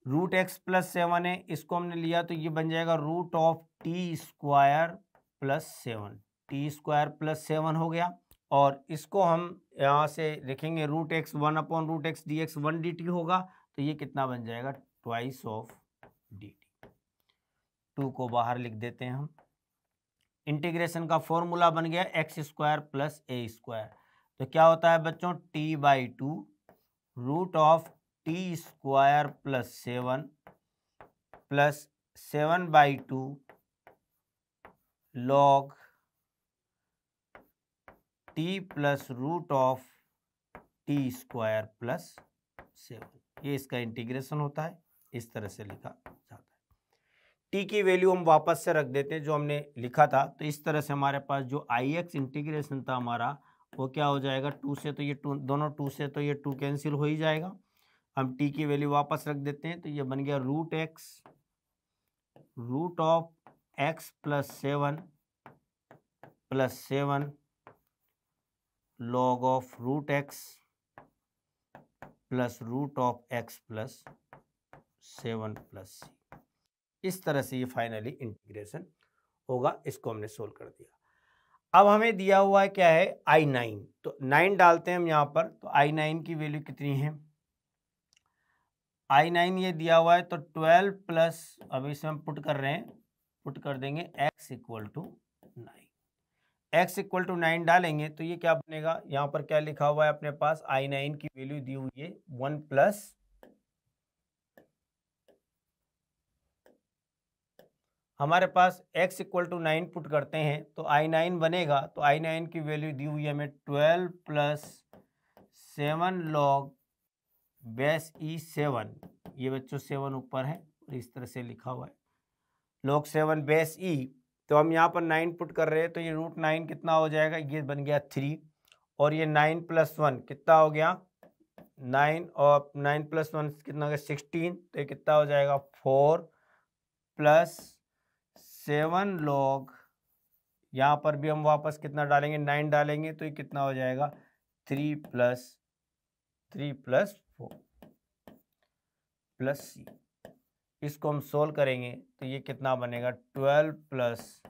रूट एक्स प्लस 7 है, इसको हमने लिया तो ये बन जाएगा root of t square plus 7। T square plus 7 हो गया और इसको हम यहाँ से लिखेंगे रूट एक्स 1/रूट एक्स डी एक्स 1 dt होगा। तो ये कितना बन जाएगा ट्वाइस ऑफ dt। 2 को बाहर लिख देते हैं हम। इंटीग्रेशन का फॉर्मूला बन गया एक्स स्क्वायर प्लस ए स्क्वायर। तो क्या होता है बच्चों t/2 root of t square plus 7 plus 7/2 log t plus root of t square plus 7। ये इसका इंटीग्रेशन होता है, इस तरह से लिखा जाता है। टी की वैल्यू हम वापस से रख देते हैं जो हमने लिखा था। तो इस तरह से हमारे पास जो आई एक्स इंटीग्रेशन था हमारा वो क्या हो जाएगा 2 से, तो ये 2 दोनों 2 से तो ये 2 कैंसिल हो ही जाएगा। हम टी की वैल्यू वापस रख देते हैं तो ये बन गया root x root of x plus 7 plus 7 log of root x plus root of x plus 7 plus c. इस तरह से ये फाइनली इंटीग्रेशन होगा। इसको हमने सोल्व कर दिया। अब हमें दिया हुआ है क्या है I9, तो 9 डालते हैं हम यहाँ पर। तो I9 की वैल्यू कितनी है, I9 ये दिया हुआ है तो 12 प्लस, अब इसमें हम पुट कर रहे हैं, पुट कर देंगे x equal to 9। x equal to 9 डालेंगे तो ये क्या बनेगा, यहाँ पर क्या लिखा हुआ है अपने पास I9 की वैल्यू दी हुई है 1 प्लस हमारे पास x इक्वल टू 9 पुट करते हैं तो I9 बनेगा। तो I9 की वैल्यू दी हुई है हमें 12 प्लस 7 लॉग बेस ई 7, ये बच्चों 7 ऊपर है और इस तरह से लिखा हुआ है लॉग 7 बेस ई। तो हम यहाँ पर 9 पुट कर रहे हैं तो ये रूट 9 कितना हो जाएगा, ये बन गया 3 और ये 9 प्लस 1 कितना हो गया 9 और 9 + 1 कितना हो गया 16, तो ये कितना हो जाएगा 4 + 7 log, यहाँ पर भी हम वापस कितना डालेंगे 9 डालेंगे, तो ये कितना हो जाएगा 3 + 4 + c। इसको हम सोल्व करेंगे तो ये कितना बनेगा 12 +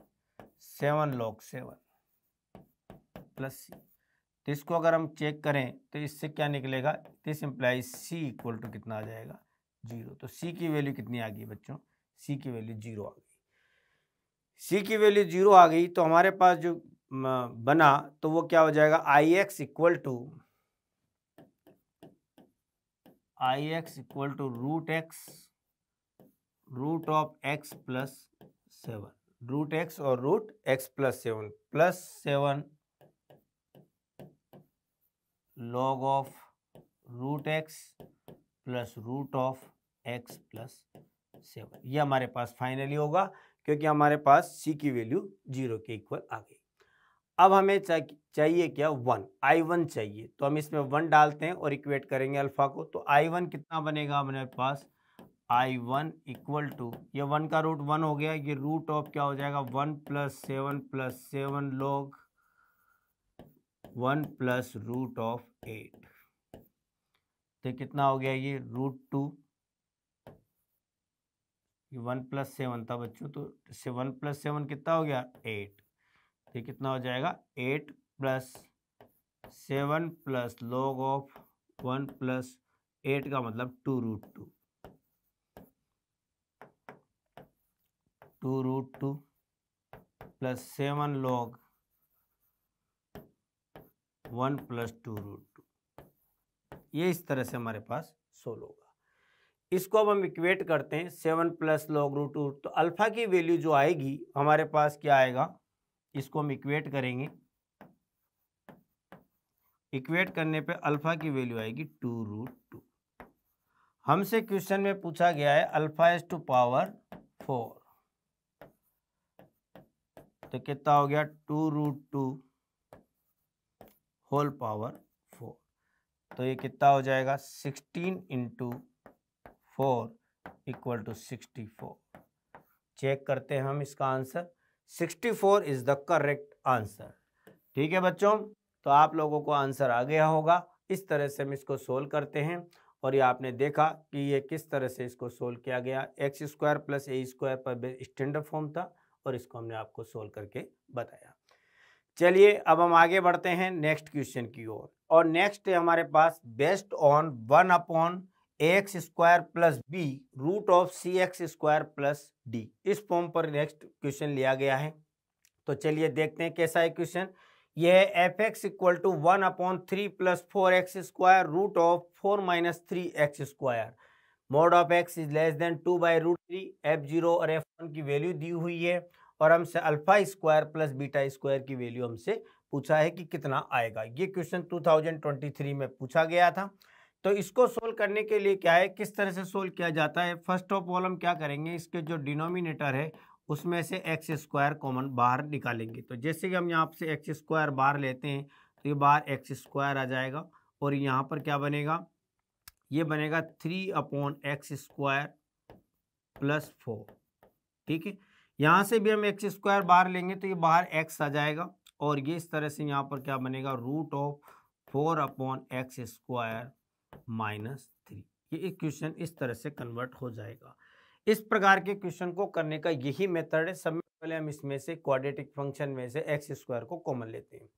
7 log 7 + c। तो इसको अगर हम चेक करें तो इससे क्या निकलेगा, this implies c equal to कितना आ जाएगा 0। तो c की वैल्यू कितनी आ गई बच्चों, c की वैल्यू 0 आ गई। c की वैल्यू 0 आ गई तो हमारे पास जो बना तो वो क्या हो जाएगा ix equal to √x √x + 7, √x और √x + 7 +7 log of √x + √x + 7, ये हमारे पास फाइनली होगा क्योंकि हमारे पास c की वैल्यू 0 के इक्वल आ गई। अब हमें चाहिए क्या 1, I1 चाहिए, तो हम इसमें 1 डालते हैं और इक्वेट करेंगे अल्फा को। तो I1 कितना बनेगा हमारे पास, I1 इक्वल टू, ये 1 का रूट 1 हो गया, ये रूट ऑफ क्या हो जाएगा 1 + 7 + 7 log 1 + √8, तो कितना हो गया ये √2, ये 1 + 7 था बच्चों, तो इससे 1 + 7 कितना हो गया 8, तो कितना हो जाएगा 8 + 7 + log of 1 + 8 का मतलब 2√2 + 7 log 1 + 2√2, ये इस तरह से हमारे पास सोल्व होगा। इसको अब हम इक्वेट करते हैं 7 + log √2, तो अल्फा की वैल्यू जो आएगी हमारे पास क्या आएगा, इसको हम इक्वेट करेंगे, इक्वेट करने पे अल्फा की वैल्यू आएगी 2√2। हमसे क्वेश्चन में पूछा गया है अल्फा इज टू पावर 4, तो कितना हो गया 2√2 होल पावर 4, तो ये कितना हो जाएगा 16 × 4 = 64। चेक करते हैं हम इसका answer, 64 is the correct answer. ठीक है बच्चों, तो आप लोगों को आंसर आ गया होगा। इस तरह से हम इसको सोल्व करते हैं और ये आपने देखा कि ये किस तरह से इसको सोल्व किया गया, x² + a² पर स्टैंडर्ड फॉर्म था और इसको हमने आपको सोल्व करके बताया। चलिए अब हम आगे बढ़ते हैं नेक्स्ट क्वेश्चन की ओर, और नेक्स्ट है हमारे पास based on 1/ax² + b √cx² + d, इस फॉर्म पर नेक्स्ट क्वेश्चन लिया गया है। तो चलिए देखते हैं कैसा है क्वेश्चन। यह है fx equal to 1/3 + 4x² √4 - 3x², mod of x is less than 2/√3, f0 और f1 की वैल्यू दी हुई है और हमसे α² + β² की वैल्यू हमसे पूछा है कि कितना आएगा। ये क्वेश्चन 2023 में पूछा गया था। तो इसको सोल्व करने के लिए क्या है, किस तरह से सोल्व किया जाता है, फर्स्ट ऑफ ऑल हम क्या करेंगे, इसके जो डिनोमिनेटर है उसमें से x² कॉमन बाहर निकालेंगे। तो जैसे कि हम यहाँ से x² बाहर लेते हैं तो ये बाहर x² आ जाएगा और यहाँ पर क्या बनेगा, ये बनेगा 3/x² + 4। ठीक है, यहाँ से भी हम x² बाहर लेंगे तो ये बाहर x आ जाएगा और ये इस तरह से यहाँ पर क्या बनेगा √4/x² - 3। ये इक्वेशन इस तरह से कन्वर्ट हो जाएगा। इस प्रकार के क्वेश्चन को करने का यही मेथड है। सबसे पहले हम इसमें से क्वाड्रेटिक फंक्शन में से x² को कॉमन लेते हैं।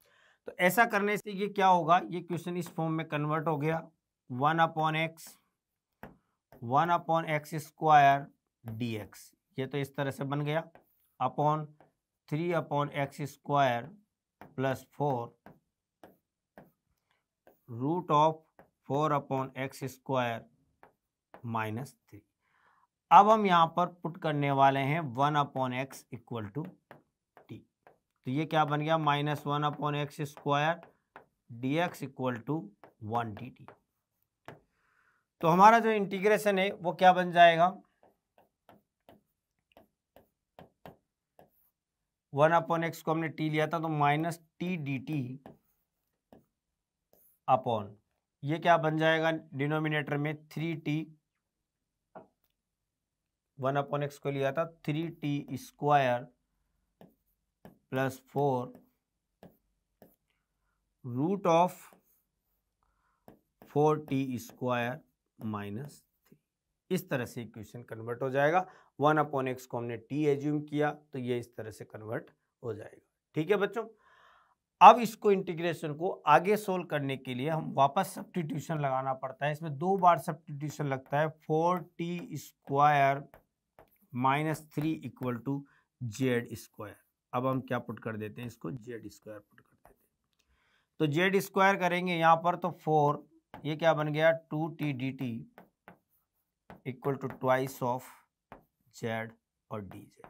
तो ऐसा करने से ये क्या होगा, ये क्वेश्चन इस फॉर्म में कन्वर्ट हो गया, 1/x 1/x² dx, ये तो इस तरह से बन गया, अपॉन 3/x² + 4 √4/x² - 3। अब हम यहाँ पर पुट करने वाले हैं 1/x इक्वल टू t, तो ये क्या बन गया -1/x² dx equal to 1 dt। तो हमारा जो इंटीग्रेशन है वो क्या बन जाएगा, 1/x को हमने t लिया था तो -t dt अपॉन ये क्या बन जाएगा डिनोमिनेटर में 3t, 1/x को लिया था 3t square plus 4 root of 4t square minus 3। इस तरह से इक्वेशन कन्वर्ट हो जाएगा। 1/x को हमने t एज्यूम किया तो ये इस तरह से कन्वर्ट हो जाएगा। ठीक है बच्चों, अब इसको इंटीग्रेशन को आगे सोल्व करने के लिए हम वापस सब्स्टिट्यूशन लगाना पड़ता है। इसमें 2 बार सब्स्टिट्यूशन लगता है। 4t square minus 3 equal to z square. अब हम क्या पुट कर देते हैं, इसको जेड स्क्वायर पुट कर देते हैं। तो जेड स्क्वायर करेंगे यहाँ पर तो 4, ये क्या बन गया 2t dt equal to twice of Z और डी जेड।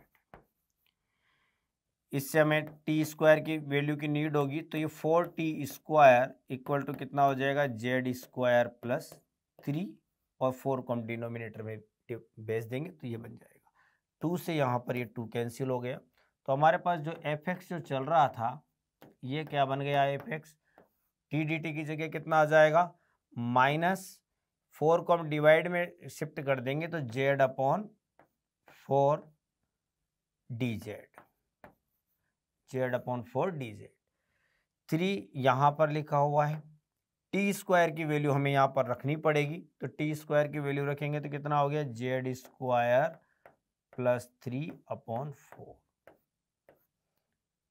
इससे हमें टी स्क्वायर की वैल्यू की नीड होगी तो ये 4t स्क्वायर इक्वल टू कितना हो जाएगा जेड स्क्वायर प्लस 3 और 4 को हम डिनोमिनेटर में भेज देंगे तो ये बन जाएगा 2 से यहाँ पर ये 2 कैंसिल हो गया। तो हमारे पास जो एफ एक्स जो चल रहा था ये क्या बन गया F x, T D T की जगह कितना आ जाएगा -4 को हम डिवाइड में शिफ्ट कर देंगे तो Z upon 4 D Z, Z upon 4 D Z. 3 यहाँ पर लिखा हुआ है। टी स्क्वायर की वैल्यू हमें यहाँ पर रखनी पड़ेगी तो टी स्क्वायर की वैल्यू रखेंगे तो कितना हो गया Z square plus 3 upon 4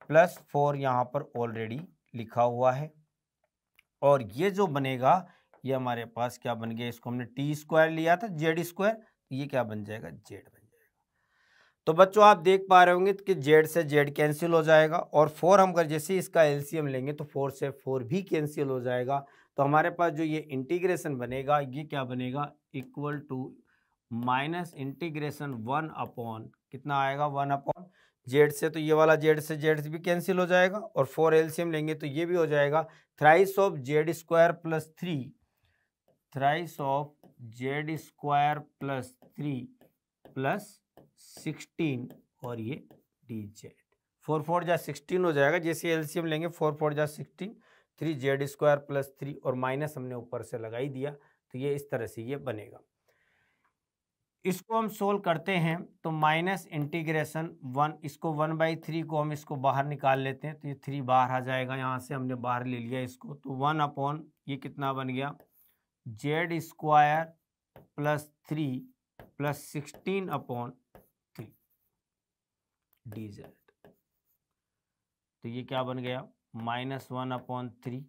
plus 4 यहाँ पर ऑलरेडी लिखा हुआ है। और ये जो बनेगा ये हमारे पास क्या बन गया, इसको हमने टी स्क्वायर लिया था जेड स्क्वायर, ये क्या बन जाएगा जेड बन जाएगा। तो बच्चों आप देख पा रहे होंगे कि जेड से जेड कैंसिल हो जाएगा और 4 हम कर जैसे इसका एलसीएम लेंगे तो 4 से 4 भी कैंसिल हो जाएगा। तो हमारे पास जो ये इंटीग्रेशन बनेगा ये क्या बनेगा equal to minus integration 1 upon कितना आएगा 1 अपॉन जेड से, तो ये वाला जेड से जेड भी कैंसिल हो जाएगा और 4 एलसीएम लेंगे तो ये भी हो जाएगा thrice of Z square plus 3, thrice of Z square plus 3 plus 16 और ये डी जेड 4 4 जा 16 हो जाएगा। जैसे एलसीएम लेंगे 4 4 जा 16, 3 जेड स्क्वायर प्लस 3 और माइनस हमने ऊपर से लगा ही दिया तो ये इस तरह से ये बनेगा। इसको हम सोल्व करते हैं तो माइनस इंटीग्रेशन 1, इसको 1/3 को हम इसको बाहर निकाल लेते हैं तो ये 3 बाहर आ जाएगा, यहाँ से हमने बाहर ले लिया इसको तो 1 अपॉन ये कितना बन गया Z square plus 3 plus 16 upon 3 D Z. तो ये क्या बन गया -1 upon 3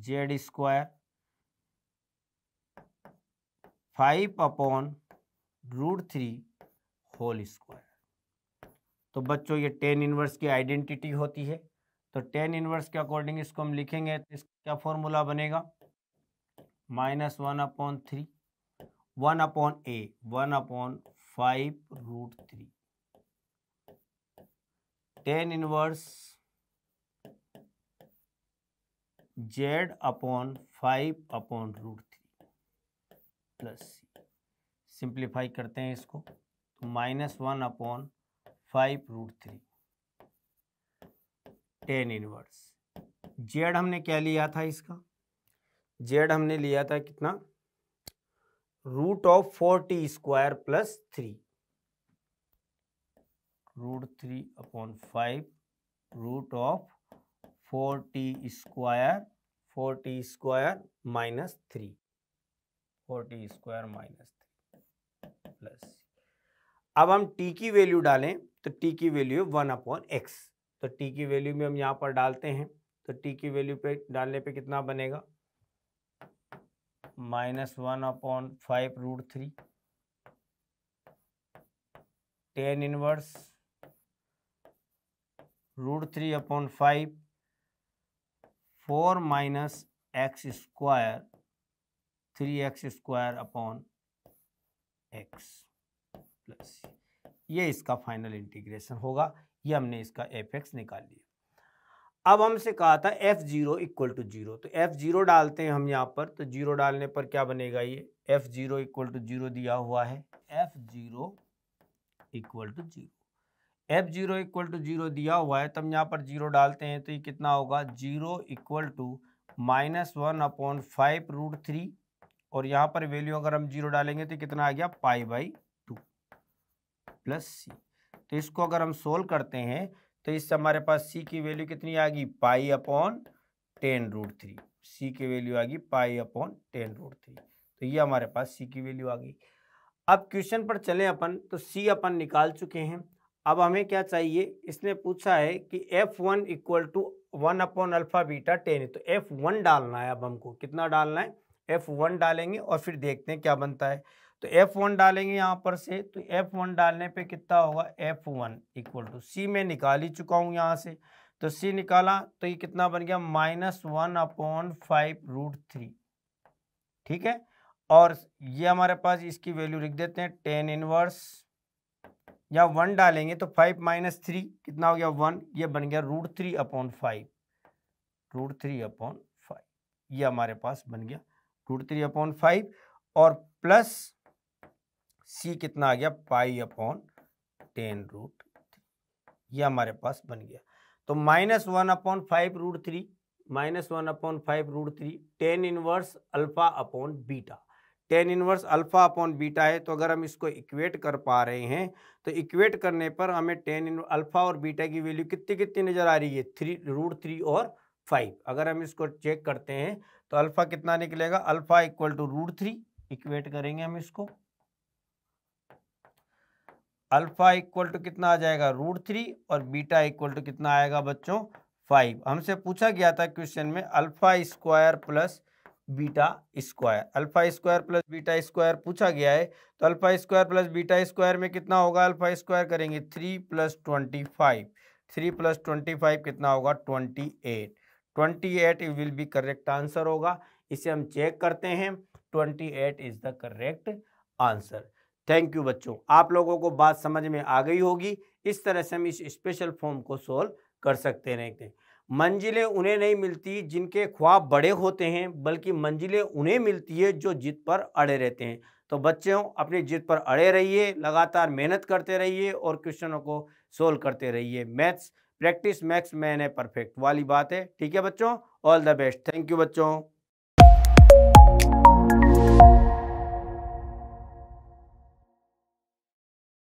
Z square 5 upon √3 whole square. तो बच्चों ये tan इनवर्स की आइडेंटिटी होती है तो tan इनवर्स के अकॉर्डिंग इसको हम लिखेंगे तो इसका क्या फॉर्मूला बनेगा -1 upon 3 1 upon a 1 upon 5√3 tan inverse z upon 5 upon √3 plus C. Simplify करते हैं इसको तो -1 अपॉन 5√3 tan इनवर्स जेड हमने क्या लिया था, इसका जेड हमने लिया था कितना √4t square plus 3 √3 upon 5 √4t square minus 3 4t square minus 3 plus. अब हम t की वैल्यू डालें तो t की वैल्यू 1 अपॉन x, तो t की वैल्यू में हम यहाँ पर डालते हैं तो t की वैल्यू पे डालने पे कितना बनेगा -1 upon 5√3 tan inverse √3 upon 5 4 minus x square 3x square upon x plus, ये इसका फाइनल इंटीग्रेशन होगा। ये हमने इसका एफ एक्स निकाल लिया। अब हमसे कहा था f0 इक्वल टू 0, तो f0 डालते हैं हम यहाँ पर तो 0 डालने पर क्या बनेगा ये f0 इक्वल टू 0 दिया हुआ है f0 equal to 0। f0 equal to 0 दिया हुआ है, तब यहाँ पर 0 डालते हैं तो ये कितना होगा, 0 इक्वल टू -1/5√3, और यहाँ पर वैल्यू अगर हम 0 डालेंगे तो कितना आ गया, π/2 प्लस सी। तो इसको अगर हम सोल्व करते हैं तो इससे हमारे पास सी की वैल्यू कितनी आ गई, π/10√3। सी की वैल्यू आ गई π/10√3। तो ये हमारे पास सी की वैल्यू आ गई। अब क्वेश्चन पर चलें अपन, तो सी अपन निकाल चुके हैं। अब हमें क्या चाहिए, इसने पूछा है कि f1 इक्वल टू 1/α β 10, तो f1 डालना है। अब हमको कितना डालना है, f1 डालेंगे और फिर देखते हैं क्या बनता है। तो f1 डालेंगे यहाँ पर से, तो f1 डालने पे कितना होगा, f1 इक्वल टू सी में निकाल ही चुका हूँ यहाँ से, तो सी निकाला तो ये कितना बन गया, -1/5√3। ठीक है, और ये हमारे पास इसकी वैल्यू लिख देते हैं 10 इनवर्स, या 1 डालेंगे तो 5 - 3 कितना हो गया, 1, ये बन गया √3/5। √3/5 ये हमारे पास बन गया √3/5, और प्लस सी कितना आ गया, π/10√3, ये हमारे पास बन गया। तो -1/5√3 -1/5√3 10 इनवर्स α/β। 10 इनवर्स α/β है, तो अगर हम इसको इक्वेट कर पा रहे हैं तो इक्वेट करने पर हमें 10 अल्फा और बीटा की वैल्यू कितनी कितनी नजर आ रही है, 3√3 और 5। अगर हम इसको चेक करते हैं तो अल्फा कितना निकलेगा, अल्फा इक्वल टू √3, इक्वेट करेंगे हम इसको, अल्फा इक्वल टू कितना आ जाएगा, √3, और बीटा इक्वल टू कितना आएगा बच्चों, 5। हमसे पूछा गया था क्वेश्चन में alpha square plus beta square, alpha square plus beta square पूछा गया है। तो alpha square plus beta square में कितना होगा, अल्फा स्क्वायर करेंगे 3 + 25, 3 + 25 कितना होगा, 28। 28 विल बी करेक्ट आंसर होगा। इसे हम चेक करते हैं, 28 is the correct answer. Thank you बच्चों, आप लोगों को बात समझ में आ गई होगी। इस तरह से हम इस स्पेशल फॉर्म को सोल्व कर सकते रहते हैं। मंजिलें उन्हें नहीं मिलती जिनके ख्वाब बड़े होते हैं, बल्कि मंजिलें उन्हें मिलती है जो जिद पर अड़े रहते हैं। तो बच्चों, अपनी जिद पर अड़े रहिए, लगातार मेहनत करते रहिए और क्वेश्चनों को सोल्व करते रहिए। मैथ्स प्रैक्टिस मैक्स मैन है परफेक्ट वाली बात है। ठीक है बच्चों, all the best. Thank you बच्चों।